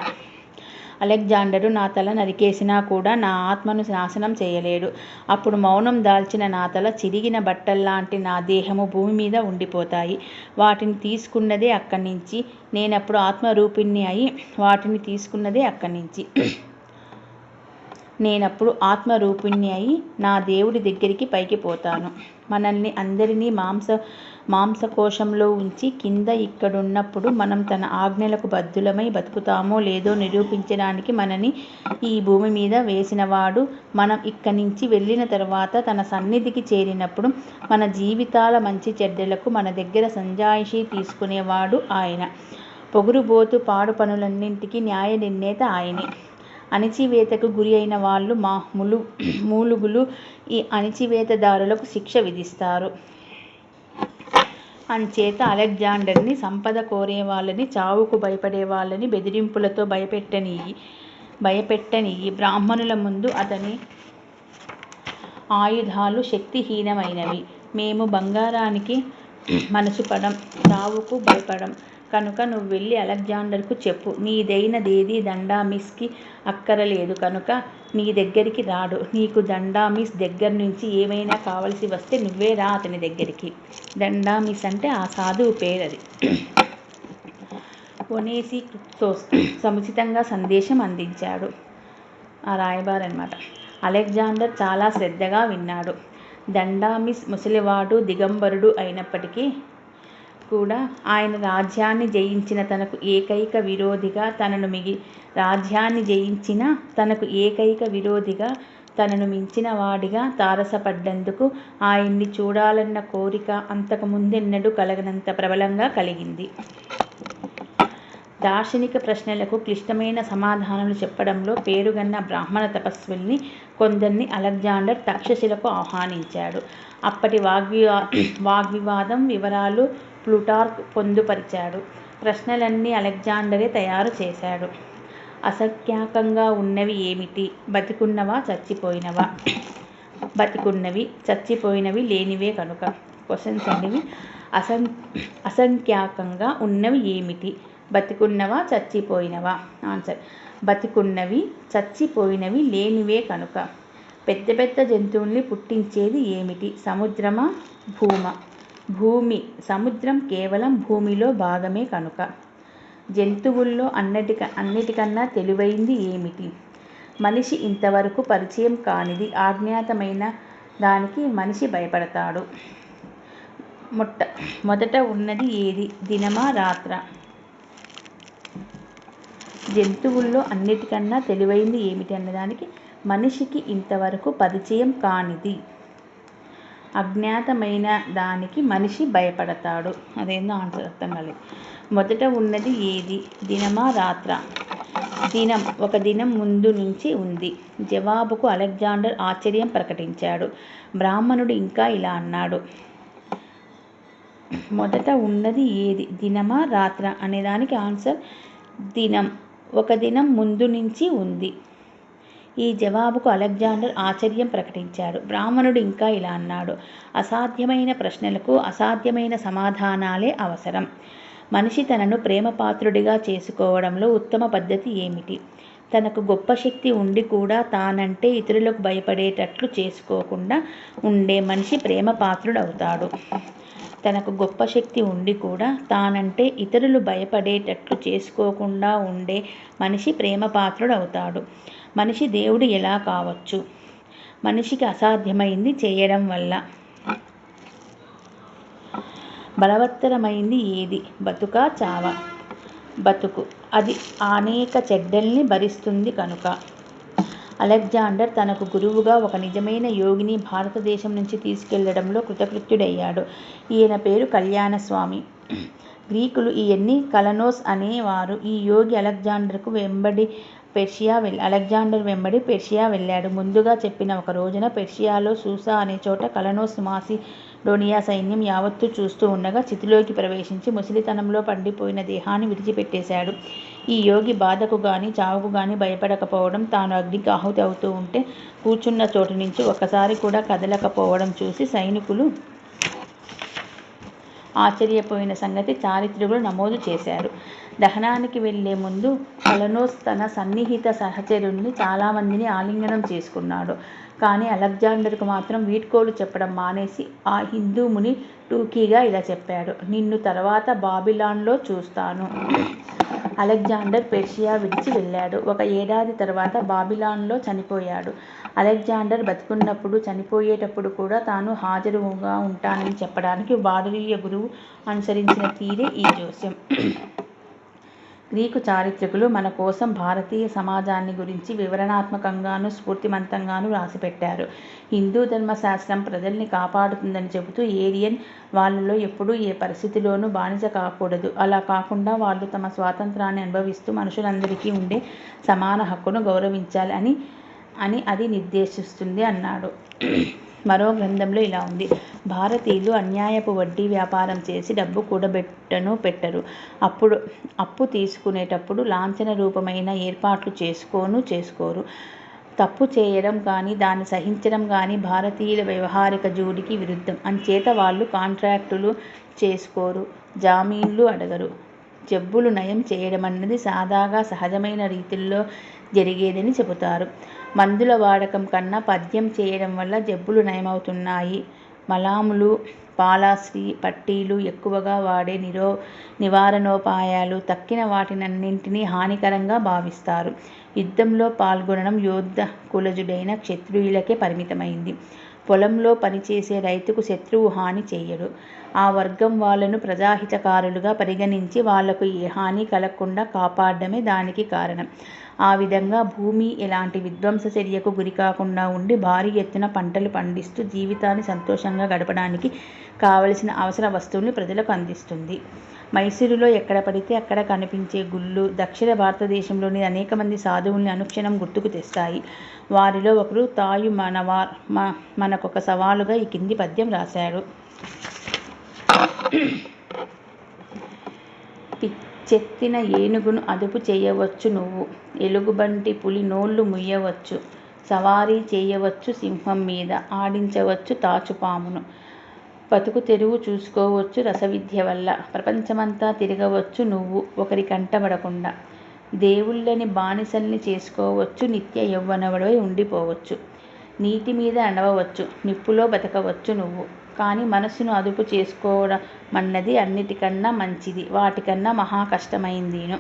అలెగ్జాండరు నా తల నరికేసినా కూడా నా ఆత్మను నాశనం చేయలేడు. అప్పుడు మౌనం దాల్చిన నా తల, చిరిగిన బట్టల్లాంటి నా దేహము భూమి మీద ఉండిపోతాయి. వాటిని తీసుకున్నదే అక్కడ్నించి. నేనప్పుడు ఆత్మరూపిణ్ణి అయి వాటిని తీసుకున్నదే అక్కడ్నించి. నేనప్పుడు ఆత్మరూపిణ్ణి అయి నా దేవుడి దగ్గరికి పైకి పోతాను. మనల్ని అందరినీ మాంసకోశంలో ఉంచి కింద ఇక్కడున్నప్పుడు మనం తన ఆజ్ఞలకు బద్ధులమై బతుకుతామో లేదో నిరూపించడానికి మనని ఈ భూమి మీద వేసినవాడు. మనం ఇక్కడ్నించి వెళ్ళిన తరువాత తన సన్నిధికి చేరినప్పుడు మన జీవితాల మంచి చెడ్డలకు మన దగ్గర సంజాయిషీ తీసుకునేవాడు ఆయన. పొగురుబోతు పాడు పనులన్నింటికీ న్యాయ నిర్ణేత ఆయనే. అణిచివేతకు గురి అయిన వాళ్ళు మూలుగులు ఈ అణిచివేతదారులకు శిక్ష విధిస్తారు. అంచేత అలెగ్జాండర్ని, సంపద కోరేవాళ్ళని, చావుకు భయపడే వాళ్ళని బెదిరింపులతో భయపెట్టనియ్యి. బ్రాహ్మణుల ముందు అతని ఆయుధాలు శక్తిహీనమైనవి. మేము బంగారానికి మనసుపడం, చావుకు భయపడం. కనుక నువ్వు వెళ్ళి అలెగ్జాండర్కు చెప్పు, నీదైనదేదీ దండామిస్కి అక్కరలేదు కనుక నీ దగ్గరికి రాడు. నీకు దండామిస్ దగ్గర్నుంచి ఏమైనా కావలసి వస్తే నువ్వే రా అతని దగ్గరికి. దండామిస్ అంటే ఆ సాధువు పేరది. ఒనేసిక్రిప్తోస్ సముచితంగా సందేశం అందించాడు. ఆ రాయబారన్నమాట. అలెగ్జాండర్ చాలా శ్రద్ధగా విన్నాడు. దండామిస్ ముసలివాడు, దిగంబరుడు అయినప్పటికీ కూడా ఆయన రాజ్యాన్ని జయించిన తనకు ఏకైక విరోధిగా తనను మించిన వాడిగా తారసపడ్డందుకు ఆయన్ని చూడాలన్న కోరిక అంతకు ముందెన్నడూ కలగనంత ప్రబలంగా కలిగింది. దార్శనిక ప్రశ్నలకు క్లిష్టమైన సమాధానాలు చెప్పడంలో పేరుగన్న బ్రాహ్మణ తపస్వుల్ని కొందర్ని అలెగ్జాండర్ తక్షశిలకు ఆహ్వానించాడు. అప్పటి వాగ్వివాదం వివరాలు ప్లూటార్క్ పొందుపరిచాడు. ప్రశ్నలన్నీ అలెగ్జాండరే తయారు చేశాడు. అసంఖ్యాకంగా ఉన్నవి ఏమిటి? బతికున్నవా, చచ్చిపోయినవా? బతికున్నవి, చచ్చిపోయినవి లేనివే కనుక. క్వశ్చన్స్ అండివి. అసంఖ్యాకంగా ఉన్నవి ఏమిటి? బతికున్నవా చచ్చిపోయినవా? ఆన్సర్: బతికున్నవి, చచ్చిపోయినవి లేనివే కనుక. పెద్ద పెద్ద జంతువుల్ని పుట్టించేది ఏమిటి? సముద్రమా, భూమా? భూమి. సముద్రం కేవలం భూమిలో భాగమే కనుక. జంతువుల్లో అన్నిటికన్నా తెలివైంది ఏమిటి? మనిషి ఇంతవరకు పరిచయం కానిది, అజ్ఞాతమైన దానికి మనిషి భయపడతాడు. మొదట ఉన్నది ఏది? దినమా, రాత్రా? జంతువుల్లో అన్నిటికన్నా తెలివైంది ఏమిటి అన్నదానికి మనిషికి ఇంతవరకు పరిచయం కానిది, అజ్ఞాతమైన దానికి మనిషి భయపడతాడు. అదేందో ఆన్సర్ అర్థం కాలేదు. మొదట ఉన్నది ఏది? దినమా, రాత్రా? దినం. ఒక దినం ముందు నుంచి ఉంది. జవాబుకు అలెగ్జాండర్ ఆశ్చర్యం ప్రకటించాడు. బ్రాహ్మణుడు ఇంకా ఇలా అన్నాడు: మొదట ఉన్నది ఏది? దినమా, రాత్రా? అనేదానికి ఆన్సర్ దినం. ఒక దినం ముందు నుంచి ఉంది. ఈ జవాబుకు అలెగ్జాండర్ ఆశ్చర్యం ప్రకటించాడు. బ్రాహ్మణుడు ఇంకా ఇలా అన్నాడు: అసాధ్యమైన ప్రశ్నలకు అసాధ్యమైన సమాధానాలే అవసరం. మనిషి తనను ప్రేమపాత్రుడిగా చేసుకోవడంలో ఉత్తమ పద్ధతి ఏమిటి? తనకు గొప్ప శక్తి ఉండి కూడా తానంటే ఇతరులకు భయపడేటట్లు చేసుకోకుండా ఉండే మనిషి ప్రేమపాత్రుడవుతాడు. తనకు గొప్ప శక్తి ఉండి కూడా తానంటే ఇతరులు భయపడేటట్లు చేసుకోకుండా ఉండే మనిషి ప్రేమపాత్రుడవుతాడు. మనిషి దేవుడు ఎలా కావచ్చు? మనిషికి అసాధ్యమైంది చేయడం వల్ల. బలవత్తరమైంది ఏది? బతుకా, చావా? బతుకు. అది అనేక చెడ్డల్ని భరిస్తుంది కనుక. అలెగ్జాండర్ తనకు గురువుగా ఒక నిజమైన యోగిని భారతదేశం నుంచి తీసుకెళ్లడంలో కృతకృత్యుడయ్యాడు. ఈయన పేరు కళ్యాణస్వామి. గ్రీకులు ఈయన్ని కలనోస్ అనేవారు. ఈ యోగి అలెగ్జాండర్ వెంబడి పెర్షియా వెళ్ళాడు. ముందుగా చెప్పిన ఒక రోజున పెర్షియాలో సూసా అనే చోట కలనోస్ మాసిడోనియా సైన్యం యావత్తూ చూస్తూ ఉండగా చితిలోకి ప్రవేశించి ముసలితనంలో పండిపోయిన దేహాన్ని విడిచిపెట్టేశాడు. ఈ యోగి బాధకు గాని చావుకు గాని భయపడకపోవడం, తాను అగ్నికి ఆహుతి అవుతూ ఉంటే కూర్చున్న చోటు నుంచి ఒక్కసారి కూడా కదలకపోవడం చూసి సైనికులు ఆశ్చర్యపోయిన సంగతి చారిత్రకులు నమోదు చేశారు. దహనానికి వెళ్లే ముందు కలనోస్ తన సన్నిహిత సహచరుల్ని చాలామందిని ఆలింగనం చేసుకున్నాడు. కానీ అలెగ్జాండర్కు మాత్రం వీడ్కోలు చెప్పడం మానేసి ఆ హిందూ ముని టూకీగా ఇలా చెప్పాడు: నిన్ను తర్వాత బాబిలాన్లో చూస్తాను. అలెగ్జాండర్ పెర్షియా విడిచి వెళ్ళాడు. 1 ఏడాది తర్వాత బాబిలాన్లో చనిపోయాడు. అలెగ్జాండర్ బతికున్నప్పుడు, చనిపోయేటప్పుడు కూడా తాను హాజరుగా ఉంటానని చెప్పడానికి భారతీయ గురువు అనుసరించిన తీరే ఈ జోస్యం. గ్రీకు చారిత్రకులు మన కోసం భారతీయ సమాజాన్ని గురించి వివరణాత్మకంగానూ స్ఫూర్తిమంతంగానూ రాసిపెట్టారు. హిందూ ధర్మశాస్త్రం ప్రజల్ని కాపాడుతుందని చెబుతూ ఏరియన్ వాళ్ళలో ఎప్పుడూ ఏ పరిస్థితిలోనూ బానిస కాకూడదు, అలా కాకుండా వాళ్ళు తమ స్వాతంత్రాన్ని అనుభవిస్తూ మనుషులందరికీ ఉండే సమాన హక్కును గౌరవించాలి అని అది నిర్దేశిస్తుంది అన్నాడు. మరో గ్రంథంలో ఇలా ఉంది: భారతీయులు అన్యాయపు వడ్డీ వ్యాపారం చేసి డబ్బు కూడబెట్టరు. అప్పు తీసుకునేటప్పుడు లాంఛన రూపమైన ఏర్పాట్లు చేసుకోరు. తప్పు చేయడం కానీ దాన్ని సహించడం కానీ భారతీయుల వ్యవహారిక జూడికి విరుద్ధం. అంచేత వాళ్ళు కాంట్రాక్టులు చేసుకోరు, జామీన్లు అడగరు. జబ్బులు నయం చేయడమన్నది సాదాగా సహజమైన రీతుల్లో జరిగేదని చెబుతారు. మందుల వాడకం కన్నా పథ్యం చేయడం వల్ల జబ్బులు నయమవుతున్నాయి. మలాములు, పాలాస్త్రీ, పట్టీలు ఎక్కువగా వాడే నివారణోపాయాలు తక్కిన వాటినన్నింటినీ హానికరంగా భావిస్తారు. యుద్ధంలో పాల్గొనడం యోద్ధ కులజుడైన క్షత్రియులకే పరిమితమైంది. పొలంలో పనిచేసే రైతుకు శత్రువు హాని చెయ్యడు. ఆ వర్గం వాళ్ళను ప్రజాహితకారులుగా పరిగణించి వాళ్లకు ఏ హాని కలగకుండా కాపాడడమే దానికి కారణం. ఆ విధంగా భూమి ఎలాంటి విధ్వంస చర్యకు గురికాకుండా ఉండి భారీ ఎత్తున పంటలు పండిస్తూ జీవితాన్ని సంతోషంగా గడపడానికి కావలసిన అవసర వస్తువుల్ని ప్రజలకు అందిస్తుంది. మైసూరులో ఎక్కడ పడితే అక్కడ కనిపించే గుళ్ళు దక్షిణ భారతదేశంలోని అనేక మంది సాధువుల్ని అనుక్షణం గుర్తుకు తెస్తాయి. వారిలో ఒకరు తాయు మనవార్ మనకొక సవాలుగా ఈ కింది పద్యం రాశాడు: పిచ్చెత్తిన ఏనుగును అదుపు చేయవచ్చు నువ్వు, ఎలుగుబంటి పులి నోళ్లు ముయ్యవచ్చు, సవారీ చేయవచ్చు సింహం మీద, ఆడించవచ్చు తాచుపామును, బతుకు తెరువు చూసుకోవచ్చు రసవిద్య వల్ల. ప్రపంచమంతా తిరగవచ్చు నువ్వు ఒకరి కంటబడకుండా. దేవుళ్ళని బానిసల్ని చేసుకోవచ్చు, నిత్య యవ్వనవడై ఉండిపోవచ్చు. నీటి మీద నడవవచ్చు, నిప్పులో బతకవచ్చు నువ్వు. కానీ మనసును అదుపు చేసుకోవడమన్నది అన్నిటికన్నా మంచిది, వాటికన్నా మహా కష్టమైందిను.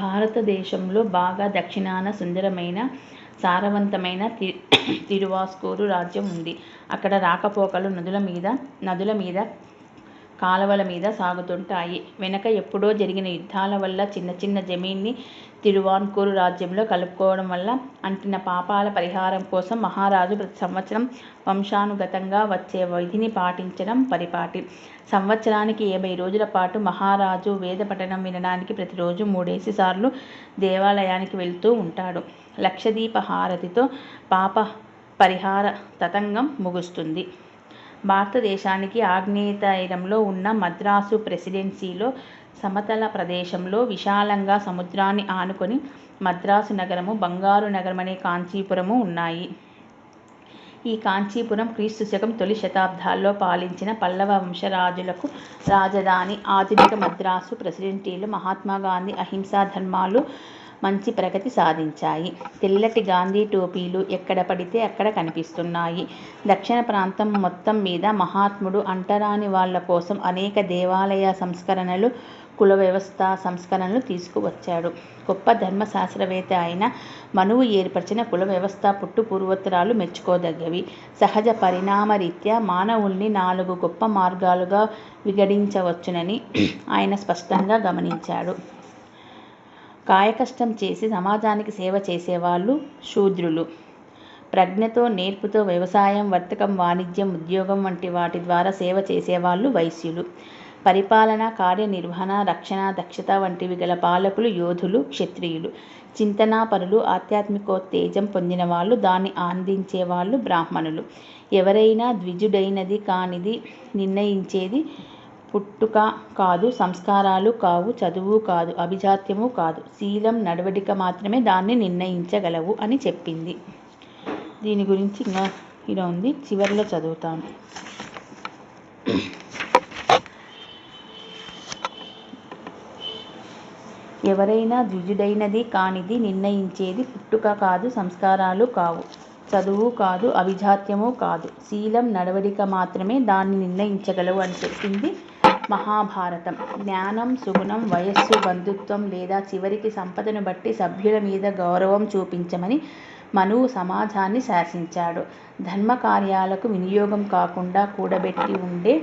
భారతదేశంలో బాగా దక్షిణాన సుందరమైన సారవంతమైన తిరువాస్కూరు రాజ్యం ఉంది. అక్కడ రాకపోకలు నదుల మీద కాలవల మీద సాగుతుంటాయి. వెనక ఎప్పుడో జరిగిన యుద్ధాల వల్ల చిన్న చిన్న జమీన్ని తిరువాన్కూరు రాజ్యంలో కలుపుకోవడం వల్ల అంటిన పాపాల పరిహారం కోసం మహారాజు ప్రతి సంవత్సరం వంశానుగతంగా వచ్చే విధిని పాటించడం పరిపాటి. సంవత్సరానికి 50 రోజుల పాటు మహారాజు వేద పఠనం వినడానికి ప్రతిరోజు 3 సార్లు దేవాలయానికి వెళ్తూ ఉంటాడు. లక్షదీప హారతితో పాప పరిహార తతంగం ముగుస్తుంది. భారతదేశానికి ఆగ్నేయ తీరంలో ఉన్న మద్రాసు ప్రెసిడెన్సీలో సమతల ప్రదేశంలో విశాలంగా సముద్రాన్ని ఆనుకొని మద్రాసు నగరము, బంగారు నగరమనే కాంచీపురము ఉన్నాయి. ఈ కాంచీపురం క్రీస్తుశకం తొలి శతాబ్దాల్లో పాలించిన పల్లవ వంశరాజులకు రాజధాని. ఆధునిక మద్రాసు ప్రెసిడెన్సీలో మహాత్మాగాంధీ అహింసా ధర్మాలు మంచి ప్రగతి సాధించాయి. తెల్లటి గాంధీ టోపీలు ఎక్కడ పడితే అక్కడ కనిపిస్తున్నాయి. దక్షిణ ప్రాంతం మొత్తం మీద మహాత్ముడు అంటరాని వాళ్ల కోసం అనేక దేవాలయ సంస్కరణలు, కుల వ్యవస్థ సంస్కరణలు తీసుకువచ్చాడు. గొప్ప ధర్మశాస్త్రవేత్త అయిన మనువు ఏర్పరిచిన కుల వ్యవస్థ పుట్టు పూర్వోత్తరాలు మెచ్చుకోదగ్గవి. సహజ పరిణామరీత్యా మానవుల్ని 4 గొప్ప మార్గాలుగా విగడించవచ్చునని ఆయన స్పష్టంగా గమనించాడు. కాయకష్టం చేసి సమాజానికి సేవ చేసేవాళ్ళు శూద్రులు. ప్రజ్ఞతో, నేర్పుతో వ్యవసాయం, వర్తకం, వాణిజ్యం, ఉద్యోగం వంటి వాటి ద్వారా సేవ చేసేవాళ్ళు వైశ్యులు. పరిపాలన, కార్యనిర్వహణ, రక్షణ, దక్షత వంటివి గల పాలకులు యోధులు, క్షత్రియులు. చింతనాపరులు, ఆధ్యాత్మికోత్తేజం పొందిన వాళ్ళు, దాన్ని అందించేవాళ్ళు బ్రాహ్మణులు. ఎవరైనా ద్విజుడైనది కానిది నిర్ణయించేది పుట్టుక కాదు, సంస్కారాలు కావు, చదువు కాదు, అభిజాత్యము కాదు, శీలం, నడవడిక మాత్రమే దాన్ని నిర్ణయించగలవు అని చెప్పింది. దీని గురించి ఇంకా ఇలా ఉంది, చివరిలో చదువుతాను. ఎవరైనా ద్విజుడైనది కానిది నిర్ణయించేది పుట్టుక కాదు, సంస్కారాలు కావు, చదువు కాదు, అభిజాత్యము కాదు, శీలం, నడవడిక మాత్రమే దాన్ని నిర్ణయించగలవు అని చెప్పింది మహాభారతం. జ్ఞానం, సుగుణం, వయస్సు, బంధుత్వం లేదా చివరికి సంపదను బట్టి సభ్యుల మీద గౌరవం చూపించమని మనువు సమాజాన్ని శాసించాడు. ధర్మకార్యాలకు వినియోగం కాకుండా కూడబెట్టి ఉండే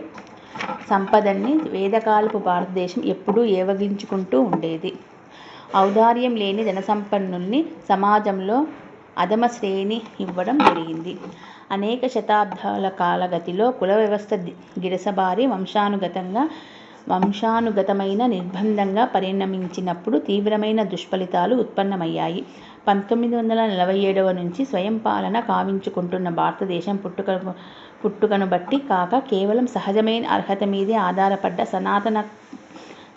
సంపదన్ని వేదకాలపు భారతదేశం ఎప్పుడూ ఏవగించుకుంటూ ఉండేది. ఔదార్యం లేని ధనసంపన్నుల్ని సమాజంలో అధమ శ్రేణి ఇవ్వడం జరిగింది. అనేక శతాబ్దాల కాలగతిలో కుల వ్యవస్థ గిరసబారి వంశానుగతమైన నిర్బంధంగా పరిణమించినప్పుడు తీవ్రమైన దుష్ఫలితాలు ఉత్పన్నమయ్యాయి. 1947 నుంచి స్వయంపాలన కావించుకుంటున్న భారతదేశం పుట్టుకను బట్టి కాక కేవలం సహజమైన అర్హత మీదే ఆధారపడ్డ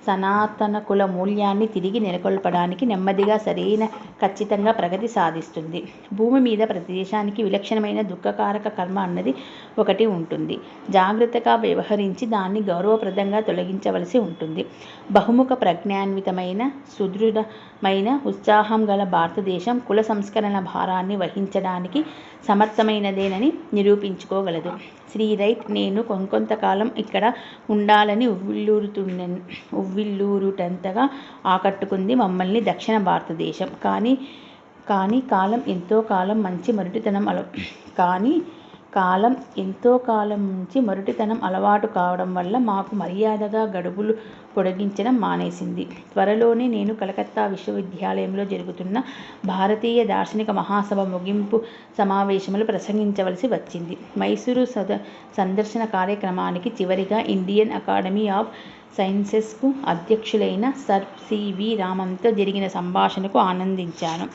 సనాతన కుల మూల్యాన్ని తిరిగి నెలకొల్పడానికి నెమ్మదిగా సరైన ఖచ్చితంగా ప్రగతి సాధిస్తుంది. భూమి మీద ప్రతి దేశానికి విలక్షణమైన దుఃఖకారక కర్మ అన్నది ఒకటి ఉంటుంది. జాగ్రత్తగా వ్యవహరించి దాన్ని గౌరవప్రదంగా తొలగించవలసి ఉంటుంది. బహుముఖ ప్రజ్ఞాన్వితమైన, సుదృఢమైన, ఉత్సాహం గల భారతదేశం కుల సంస్కరణ భారాన్ని వహించడానికి సమర్థమైనదేనని నిరూపించుకోగలదు. శ్రీ రైట్ నేను కొంతకాలం ఇక్కడ ఉండాలని ఉవ్విళ్ళూరుటంతగా ఆకట్టుకుంది మమ్మల్ని దక్షిణ భారతదేశం. కానీ కాలం ఎంతో కాలం నుంచి మరుటితనం అలవాటు కావడం వల్ల మాకు మర్యాదగా గడువులు పొడిగించడం మానేసింది. త్వరలోనే నేను కలకత్తా విశ్వవిద్యాలయంలో జరుగుతున్న భారతీయ దార్శనిక మహాసభ ముగింపు సమావేశంలో ప్రసంగించవలసి వచ్చింది. మైసూరు సందర్శన కార్యక్రమానికి చివరిగా ఇండియన్ అకాడమీ ఆఫ్ సైన్సెస్కు అధ్యక్షులైన సర్ సి.వి. రామన్తో జరిగిన సంభాషణకు ఆనందించాను.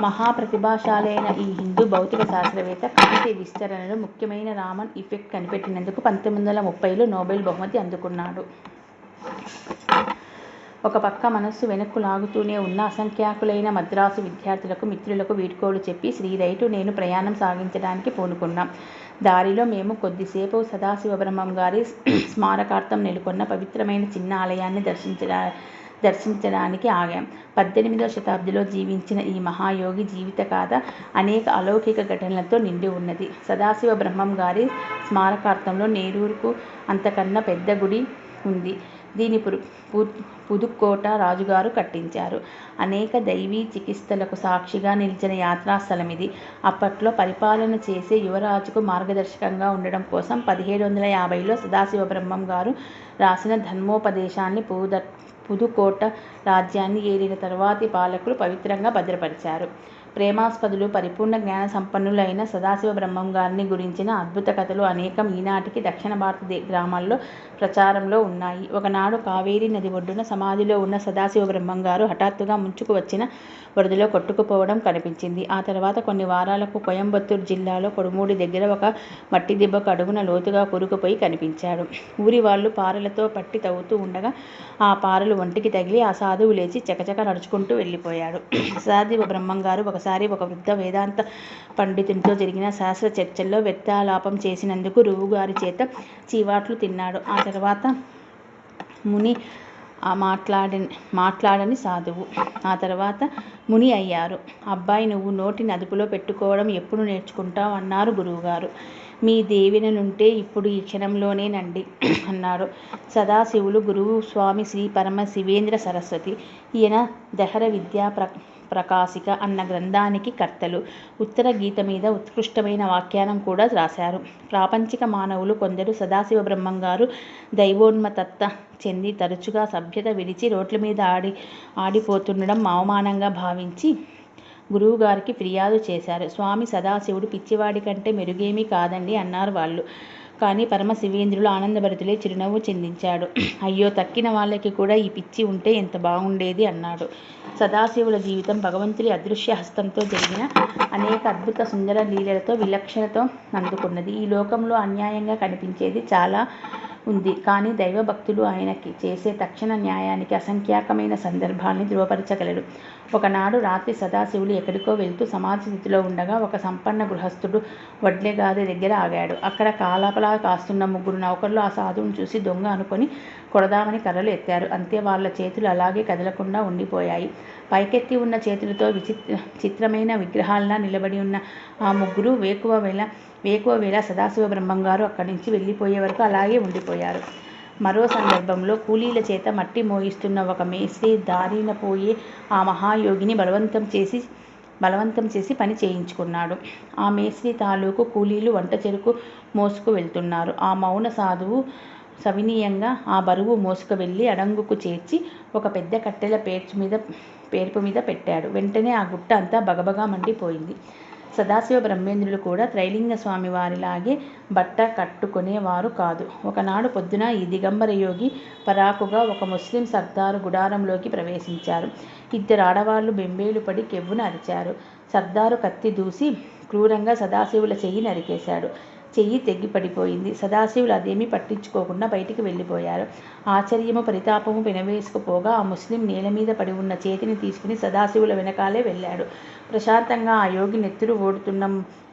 మహాప్రతిభాశాలైన ఈ హిందూ భౌతిక శాస్త్రవేత్త కాంతి విస్తరణలో ముఖ్యమైన రామన్ ఎఫెక్ట్ కనిపెట్టినందుకు 1930లో నోబెల్ బహుమతి అందుకున్నాడు. ఒక పక్క మనస్సు వెనక్కు లాగుతూనే ఉన్న అసంఖ్యాకులైన మద్రాసు విద్యార్థులకు మిత్రులకు వీడ్కోలు చెప్పి శ్రీరైటు నేను ప్రయాణం సాగించడానికి పూనుకున్నాం. దారిలో మేము కొద్దిసేపు సదాశివబ్రహ్మం గారి స్మారకార్థం నెలకొన్న పవిత్రమైన చిన్న ఆలయాన్ని దర్శించడానికి ఆగాం. 18వ శతాబ్దిలో జీవించిన ఈ మహాయోగి జీవిత గాథ అనేక అలౌకిక ఘటనలతో నిండి ఉన్నది. సదాశివ బ్రహ్మం గారి స్మారకార్థంలో నేరూరుకు అంతకన్నా పెద్ద గుడి ఉంది. దీని పుదుక్కోట రాజుగారు కట్టించారు. అనేక దైవీ చికిత్సలకు సాక్షిగా నిలిచిన యాత్రాస్థలమిది. అప్పట్లో పరిపాలన చేసే యువరాజుకు మార్గదర్శకంగా ఉండడం కోసం 1750లో సదాశివబ్రహ్మం గారు రాసిన ధర్మోపదేశాన్ని పుదుకోట రాజ్యాన్ని ఏలిన తరువాతి పాలకులు పవిత్రంగా భద్రపరిచారు. ప్రేమాస్పదులు, పరిపూర్ణ జ్ఞాన సంపన్నులు అయిన సదాశివ బ్రహ్మం గారిని గురించిన అద్భుత కథలు అనేకం ఈనాటికి దక్షిణ భారత గ్రామాల్లో ప్రచారంలో ఉన్నాయి. ఒకనాడు కావేరీ నది ఒడ్డున సమాధిలో ఉన్న సదాశివ బ్రహ్మం గారు హఠాత్తుగా ముంచుకు వచ్చిన వరదలో కొట్టుకుపోవడం కనిపించింది. ఆ తర్వాత కొన్ని వారాలకు కోయంబత్తూరు జిల్లాలో కొడుమూడి దగ్గర ఒక మట్టి దిబ్బకు అడుగున లోతుగా కూరుకుపోయి కనిపించాడు. ఊరి వాళ్ళు పారలతో పట్టి తవ్వుతూ ఉండగా ఆ పారలు ఒంటికి తగిలి ఆ సాధువు లేచి చకచక నడుచుకుంటూ వెళ్ళిపోయాడు. సదాశివ బ్రహ్మం గారు ఒకసారి ఒక వృద్ధ వేదాంత పండితునితో జరిగిన శాస్త్ర చర్చల్లో వ్యర్థాలాపం చేసినందుకు రువుగారి చేత చీవాట్లు తిన్నాడు. ఆ తర్వాత ముని మాట్లాడని సాధువు ఆ తర్వాత ముని అయ్యారు. అబ్బాయి, నువ్వు నోటిని అదుపులో పెట్టుకోవడం ఎప్పుడు నేర్చుకుంటావు అన్నారు గురువుగారు. మీ దీవెనలుంటే ఇప్పుడు ఈ క్షణంలోనేనండి అన్నాడు. సదాశివులు గురువు స్వామి శ్రీ పరమ శివేంద్ర సరస్వతి. ఈయన దహర విద్యా ప్రకాశిక అన్న గ్రంథానికి కర్తలు. ఉత్తర గీత మీద ఉత్కృష్టమైన వ్యాఖ్యానం కూడా రాశారు. ప్రాపంచిక మానవులు కొందరు సదాశివ బ్రహ్మం గారు దైవోన్మత్తత చెంది తరచుగా సభ్యత విడిచి రోడ్ల మీద ఆడిపోతుండడం అవమానంగా భావించి గురువుగారికి ఫిర్యాదు చేశారు. స్వామి సదాశివుడు పిచ్చివాడి కంటే మెరుగేమీ కాదండి అన్నారు వాళ్ళు. కానీ పరమశివేంద్రులు ఆనందభరితులై చిరునవ్వు చిందించాడు. అయ్యో, తక్కిన వాళ్ళకి కూడా ఈ పిచ్చి ఉంటే ఎంత బాగుండేది అన్నాడు. సదాశివుల జీవితం భగవంతుడి అదృశ్య హస్తంతో జరిగిన అనేక అద్భుత సుందర లీలలతో విలక్షణతో అందుకున్నది. ఈ లోకంలో అన్యాయంగా కనిపించేది చాలా ఉంది. కానీ దైవభక్తులు ఆయనకి చేసే తక్షణ న్యాయానికి అసంఖ్యాకమైన సందర్భాల్ని ధృవపరచగలడు. ఒకనాడు రాత్రి సదాశివులు ఎక్కడికో వెళ్తూ సమాధి స్థితిలో ఉండగా ఒక సంపన్న గృహస్థుడు వడ్లెగాది దగ్గర ఆగాడు. అక్కడ కాలాపలా కాస్తున్న 3 నౌకర్లు ఆ సాధువును చూసి దొంగ అనుకొని కొడదామని కర్రలు ఎత్తారు. అంతే వాళ్ళ చేతులు అలాగే కదలకుండా ఉండిపోయాయి. పైకెత్తి ఉన్న చేతులతో చిత్రమైన విగ్రహాల్లా నిలబడి ఉన్న ఆ 3 వేకువ వేళ సదాశివ బ్రహ్మం గారు అక్కడి నుంచి వెళ్ళిపోయే వరకు అలాగే ఉండిపోయారు. మరో సందర్భంలో కూలీల చేత మట్టి మోయిస్తున్న ఒక మేస్త్రి దారిన పోయే ఆ మహాయోగిని బలవంతం చేసి పని చేయించుకున్నాడు. ఆ మేస్త్రి తాలూకు కూలీలు వంట చెరుకు మోసుకు వెళ్తున్నారు. ఆ మౌన సాధువు సవినీయంగా ఆ బరువు మోసుకు వెళ్ళి అడంగుకు చేర్చి ఒక పెద్ద కట్టెల పేర్పు మీద పెట్టాడు. వెంటనే ఆ గుట్ట అంతా బగబగా మండిపోయింది. సదాశివ బ్రహ్మేంద్రులు కూడా త్రైలింగ స్వామి వారిలాగే బట్ట కట్టుకునేవారు కాదు. ఒకనాడు పొద్దున ఈ దిగంబర యోగి పరాకుగా ఒక ముస్లిం సర్దారు గుడారంలోకి ప్రవేశించారు. 2 ఆడవాళ్లు బెంబేలు పడి కెవ్వున అరిచారు. సర్దారు కత్తి దూసి క్రూరంగా సదాశివుల చెయ్యి నరికేశాడు. చెయ్యి తెగి పడిపోయింది. సదాశివులు అదేమీ పట్టించుకోకుండా బయటికి వెళ్ళిపోయారు. ఆశ్చర్యము, పరితాపము పెనవేసుకుపోగా ఆ ముస్లిం నేల మీద పడి ఉన్న చేతిని తీసుకుని సదాశివుల వెనకాలే వెళ్ళాడు. ప్రశాంతంగా ఆ యోగి నెత్తురు ఓడుతున్న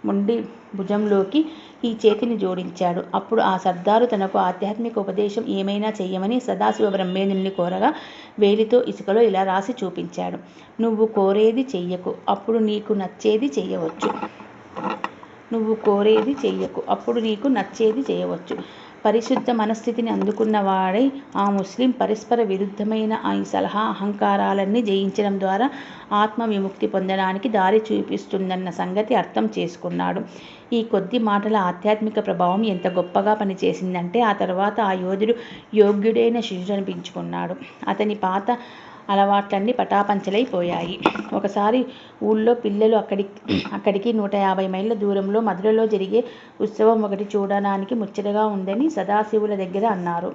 మొండి భుజంలోకి ఈ చేతిని జోడించాడు. అప్పుడు ఆ సర్దారు తనకు ఆధ్యాత్మిక ఉపదేశం ఏమైనా చెయ్యమని సదాశివ బ్రహ్మేంద్రుని కోరగా వేలితో ఇసుకలో ఇలా రాసి చూపించాడు. నువ్వు కోరేది చెయ్యకు, అప్పుడు నీకు నచ్చేది చెయ్యవచ్చు. పరిశుద్ధ మనస్థితిని అందుకున్నవాడై ఆ ముస్లిం పరస్పర విరుద్ధమైన ఈ సలహా అహంకారాలన్నీ జయించడం ద్వారా ఆత్మ విముక్తి పొందడానికి దారి చూపిస్తుందన్న సంగతి అర్థం చేసుకున్నాడు. ఈ కొద్ది మాటల ఆధ్యాత్మిక ప్రభావం ఎంత గొప్పగా పనిచేసిందంటే ఆ తర్వాత ఆ యోధుడు యోగ్యుడైన శిష్యుడనిపించుకున్నాడు. అతని పాత అలవాట్లన్నీ పటాపంచలైపోయాయి. ఒకసారి ఊళ్ళో పిల్లలు అక్కడికి 150 మైళ్ళ దూరంలో మధురలో జరిగే ఉత్సవం ఒకటి చూడడానికి ముచ్చటగా ఉందని సదాశివుల దగ్గర అన్నారు.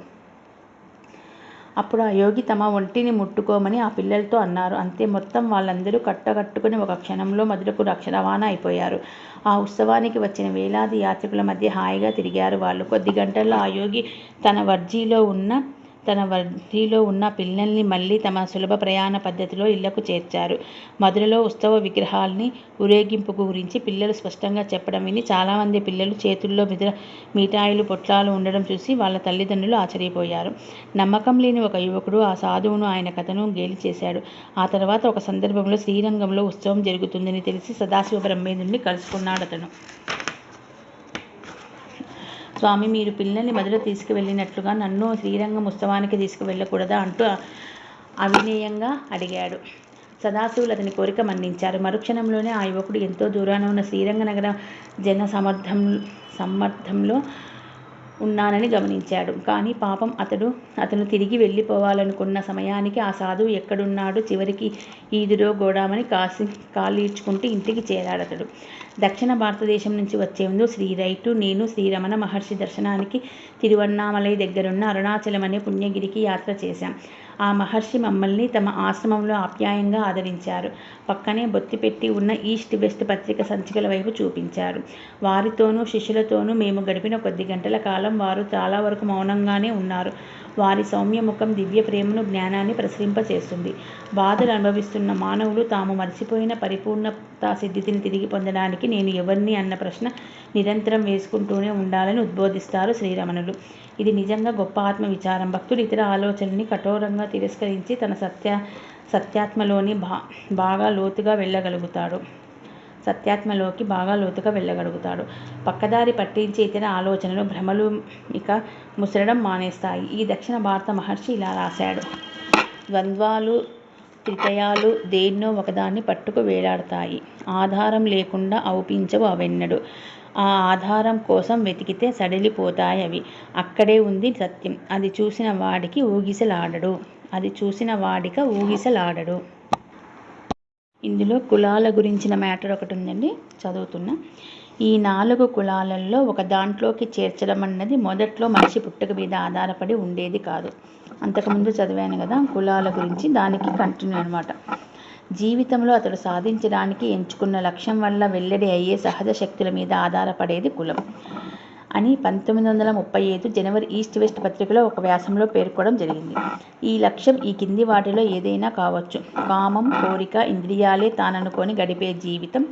అప్పుడు ఆ యోగి తమ ఒంటిని ముట్టుకోమని ఆ పిల్లలతో అన్నారు. అంతే, మొత్తం వాళ్ళందరూ కట్టకట్టుకుని ఒక క్షణంలో మధురకు రవాణా అయిపోయారు. ఆ ఉత్సవానికి వచ్చిన వేలాది యాత్రికుల మధ్య హాయిగా తిరిగారు వాళ్ళు. కొద్ది గంటల్లో ఆ యోగి తన వర్జీలో ఉన్న తన వడిలో ఉన్న పిల్లల్ని మళ్ళీ తమ సులభ ప్రయాణ పద్ధతిలో ఇళ్లకు చేర్చారు. మధురలో ఉత్సవ విగ్రహాల్ని ఊరేగింపు గురించి పిల్లలు స్పష్టంగా చెప్పడం విని చాలామంది పిల్లలు చేతుల్లో మిఠాయిలు పొట్లాలు ఉండడం చూసి వాళ్ళ తల్లిదండ్రులు ఆశ్చర్యపోయారు. నమ్మకం లేని ఒక యువకుడు ఆ సాధువును, ఆయన కథను గేలి చేశాడు. ఆ తర్వాత ఒక సందర్భంలో శ్రీరంగంలో ఉత్సవం జరుగుతుందని తెలిసి సదాశివ బ్రహ్మేంద్రుడిని కలుసుకున్నాడతను. స్వామి, మీరు పిల్లల్ని మధుర తీసుకువెళ్ళినట్లుగా నన్ను శ్రీరంగం ఉత్సవానికి తీసుకువెళ్ళకూడదా అంటూ అవినయంగా అడిగాడు. సదాశివులు అతని కోరిక మన్నించారు. మరుక్షణంలోనే ఆ యువకుడు ఎంతో దూరాన ఉన్న శ్రీరంగ నగర జన సమ్మర్దంలో ఉన్నానని గమనించాడు. కానీ పాపం అతను తిరిగి వెళ్ళిపోవాలనుకున్న సమయానికి ఆ సాధువు ఎక్కడున్నాడో చివరికి ఈదురో గోడామని కాళ్ళీడ్చుకుంటూ ఇంటికి చేరాడతడు. దక్షిణ భారతదేశం నుంచి వచ్చే ముందు శ్రీ రైటు, నేను శ్రీ రమణ మహర్షి దర్శనానికి తిరువన్నామలై దగ్గరున్న అరుణాచలం అనే పుణ్యగిరికి యాత్ర చేశాం. ఆ మహర్షి మమ్మల్ని తమ ఆశ్రమంలో ఆప్యాయంగా ఆదరించారు. పక్కనే బొత్తిపెట్టి ఉన్న ఈస్ట్ వెస్ట్ పత్రిక సంచికల వైపు చూపించారు. వారితోనూ శిష్యులతోనూ మేము గడిపిన కొద్ది గంటల కాలం వారు చాలా వరకు మౌనంగానే ఉన్నారు. వారి సౌమ్యముఖం దివ్య ప్రేమను, జ్ఞానాన్ని ప్రసరింపచేస్తుంది. బాధలు అనుభవిస్తున్న మానవులు తాము మరిచిపోయిన పరిపూర్ణతా సిద్ధిని తిరిగి పొందడానికి నేను ఎవరిని అన్న ప్రశ్న నిరంతరం వేసుకుంటూనే ఉండాలని ఉద్బోధిస్తారు శ్రీరమణులు. ఇది నిజంగా గొప్ప ఆత్మ విచారం. భక్తుడు ఇతర ఆలోచనల్ని కఠోరంగా తిరస్కరించి తన సత్యాత్మలోకి బాగా లోతుగా వెళ్ళగలుగుతాడు. పక్కదారి పట్టించే ఇతర ఆలోచనలు, భ్రమలు ఇక ముసరడం మానేస్తాయి. ఈ దక్షిణ భారత మహర్షి ఇలా రాశాడు: ద్వంద్వాలు, త్రితయాలు దేన్నో ఒకదాన్ని పట్టుకు వేలాడతాయి. ఆధారం లేకుండా ఔపించవు అవెన్నడూ. ఆ ఆధారం కోసం వెతికితే సడలిపోతాయవి. అక్కడే ఉంది సత్యం. అది చూసిన వాడికి ఊగిసలాడడు. ఇందులో కులాల గురించిన మ్యాటర్ ఒకటి ఉందండి, చదువుతున్నా. ఈ 4 కులాలలో ఒక దాంట్లోకి చేర్చడం అన్నది మొదట్లో మనిషి పుట్టుక మీద ఆధారపడి ఉండేది కాదు. అంతకుముందు చదివాను కదా కులాల గురించి, దానికి కంటిన్యూ అనమాట. జీవితంలో అతడు సాధించడానికి ఎంచుకున్న లక్ష్యం వల్ల వెల్లడి అయ్యే సహజ శక్తుల మీద ఆధారపడేది కులం అని 1935 జనవరి ఈస్ట్ వెస్ట్ పత్రికలో ఒక వ్యాసంలో పేర్కొనడం జరిగింది. ఈ లక్ష్యం ఈ కింది వాటిలో ఏదైనా కావచ్చు. కామం, కోరిక, ఇంద్రియాలే తాననుకొని గడిపే జీవితం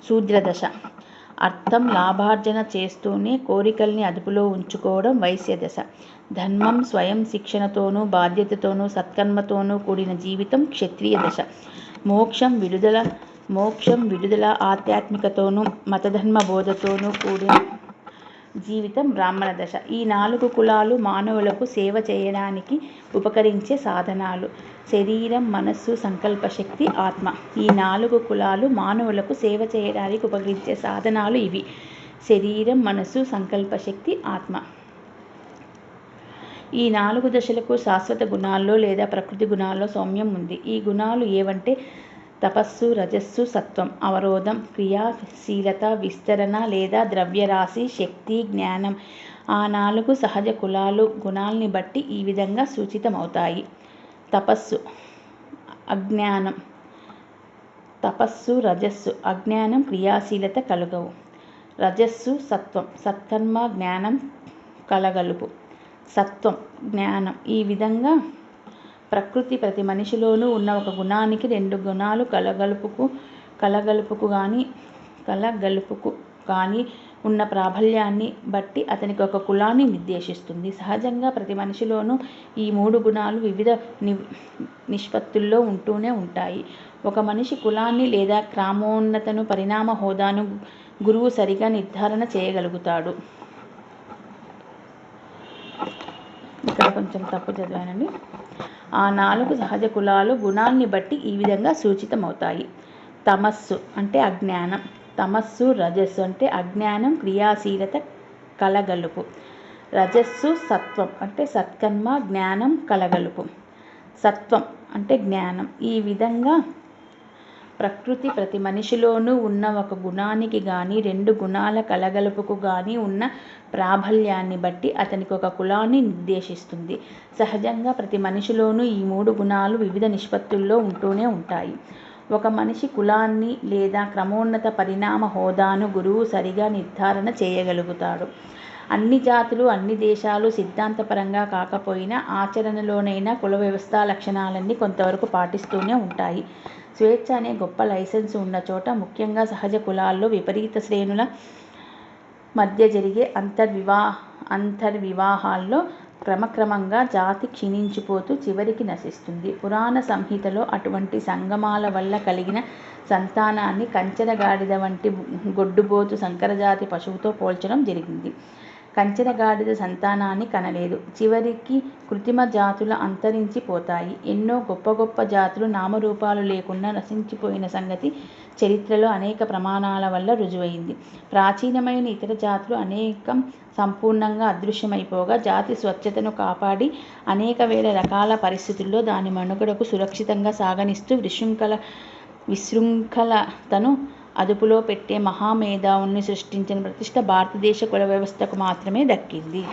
శూద్రదశ. అర్థం, లాభార్జన చేస్తూనే కోరికల్ని అదుపులో ఉంచుకోవడం వైశ్యదశ. ధర్మం, స్వయం శిక్షణతోనూ బాధ్యతతోనూ సత్కర్మతోనూ కూడిన జీవితం క్షత్రియ దశ. మోక్షం విడుదల ఆధ్యాత్మికతోనూ మతధర్మ బోధతోనూ కూడిన జీవితం బ్రాహ్మణ దశ. ఈ 4 కులాలు మానవులకు సేవ చేయడానికి ఉపకరించే సాధనాలు. శరీరం, మనస్సు, సంకల్పశక్తి, ఆత్మ. ఈ 4 కులాలు మానవులకు సేవ చేయడానికి ఉపకరించే సాధనాలు ఇవి: శరీరం, మనస్సు, సంకల్పశక్తి, ఆత్మ. ఈ 4 దశలకు శాశ్వత గుణాల్లో లేదా ప్రకృతి గుణాల్లో సౌమ్యం ఉంది. ఈ గుణాలు ఏవంటే తపస్సు, రజస్సు, సత్వం, అవరోధం, క్రియాశీలత, విస్తరణ లేదా ద్రవ్యరాశి, శక్తి, జ్ఞానం. ఆ 4 సహజ కులాలు గుణాల్ని బట్టి ఈ విధంగా సూచితమవుతాయి. తపస్సు, రజస్సు, అజ్ఞానం, క్రియాశీలత కలుగవు. రజస్సు, సత్వం, సత్కర్మ, జ్ఞానం కలగలుపు. సత్వం, జ్ఞానం. ఈ విధంగా ప్రకృతి ప్రతి మనిషిలోనూ ఉన్న ఒక గుణానికి 2 గుణాలు కలగలుపుకు కానీ ఉన్న ప్రాబల్యాన్ని బట్టి అతనికి ఒక కులాన్ని నిర్దేశిస్తుంది. సహజంగా ప్రతి మనిషిలోనూ ఈ 3 గుణాలు వివిధ నిష్పత్తుల్లో ఉంటూనే ఉంటాయి. ఒక మనిషి కులాన్ని లేదా క్రమోన్నతను, పరిణామ హోదాను గురువు సరిగా నిర్ధారణ చేయగలుగుతాడు. ఇక్కడ కొంచెం తప్పు చదివానండి. ఆ 4 సహజ కులాలు గుణాల్ని బట్టి ఈ విధంగా సూచితమవుతాయి. తమస్సు అంటే అజ్ఞానం. తమస్సు, రజస్సు అంటే అజ్ఞానం, క్రియాశీలత కలగలుపు. రజస్సు, సత్వం అంటే సత్కర్మ, జ్ఞానం కలగలుపు. సత్వం అంటే జ్ఞానం. ఈ విధంగా ప్రకృతి ప్రతి మనిషిలోనూ ఉన్న ఒక గుణానికి గానీ 2 గుణాల కలగలుపుకు గానీ ఉన్న ప్రాబల్యాన్ని బట్టి అతనికి ఒక కులాన్ని నిర్దేశిస్తుంది. సహజంగా ప్రతి మనిషిలోనూ ఈ 3 గుణాలు వివిధ నిష్పత్తుల్లో ఉంటూనే ఉంటాయి. ఒక మనిషి కులాన్ని లేదా క్రమోన్నత పరిణామ హోదాను గురువు సరిగా నిర్ధారణ చేయగలుగుతాడు. అన్ని జాతులు, అన్ని దేశాలు సిద్ధాంతపరంగా కాకపోయినా ఆచరణలోనైనా కుల వ్యవస్థ లక్షణాలన్నీ కొంతవరకు పాటిస్తూనే ఉంటాయి. స్వేచ్ఛ అనే గొప్ప లైసెన్సు ఉన్న చోట, ముఖ్యంగా సహజ కులాల్లో విపరీత శ్రేణుల మధ్య జరిగే అంతర్వివాహాల్లో క్రమక్రమంగా జాతి క్షీణించిపోతూ చివరికి నశిస్తుంది. పురాణ సంహితలో అటువంటి సంగమాల వల్ల కలిగిన సంతానాన్ని కంచెర గాడిద వంటి గొడ్డుబోతు సంకరజాతి పశువుతో పోల్చడం జరిగింది. కంచెర గాడిద సంతానాన్ని కనలేదు. చివరికి కృత్రిమ జాతులు అంతరించి పోతాయి. ఎన్నో గొప్ప గొప్ప జాతులు నామరూపాలు లేకుండా నశించిపోయిన సంగతి చరిత్రలో అనేక ప్రమాణాల వల్ల రుజువైంది. ప్రాచీనమైన ఇతర జాతులు అనేకం సంపూర్ణంగా అదృశ్యమైపోగా, జాతి స్వచ్ఛతను కాపాడి అనేక వేల రకాల పరిస్థితుల్లో దాని మనుగడకు సురక్షితంగా సాగనిస్తూ విశృంఖలతను అదుపులో పెట్టే మహామేధావుల్ని సృష్టించిన ప్రతిష్ఠ భారతదేశ కుల వ్యవస్థకు మాత్రమే దక్కింది.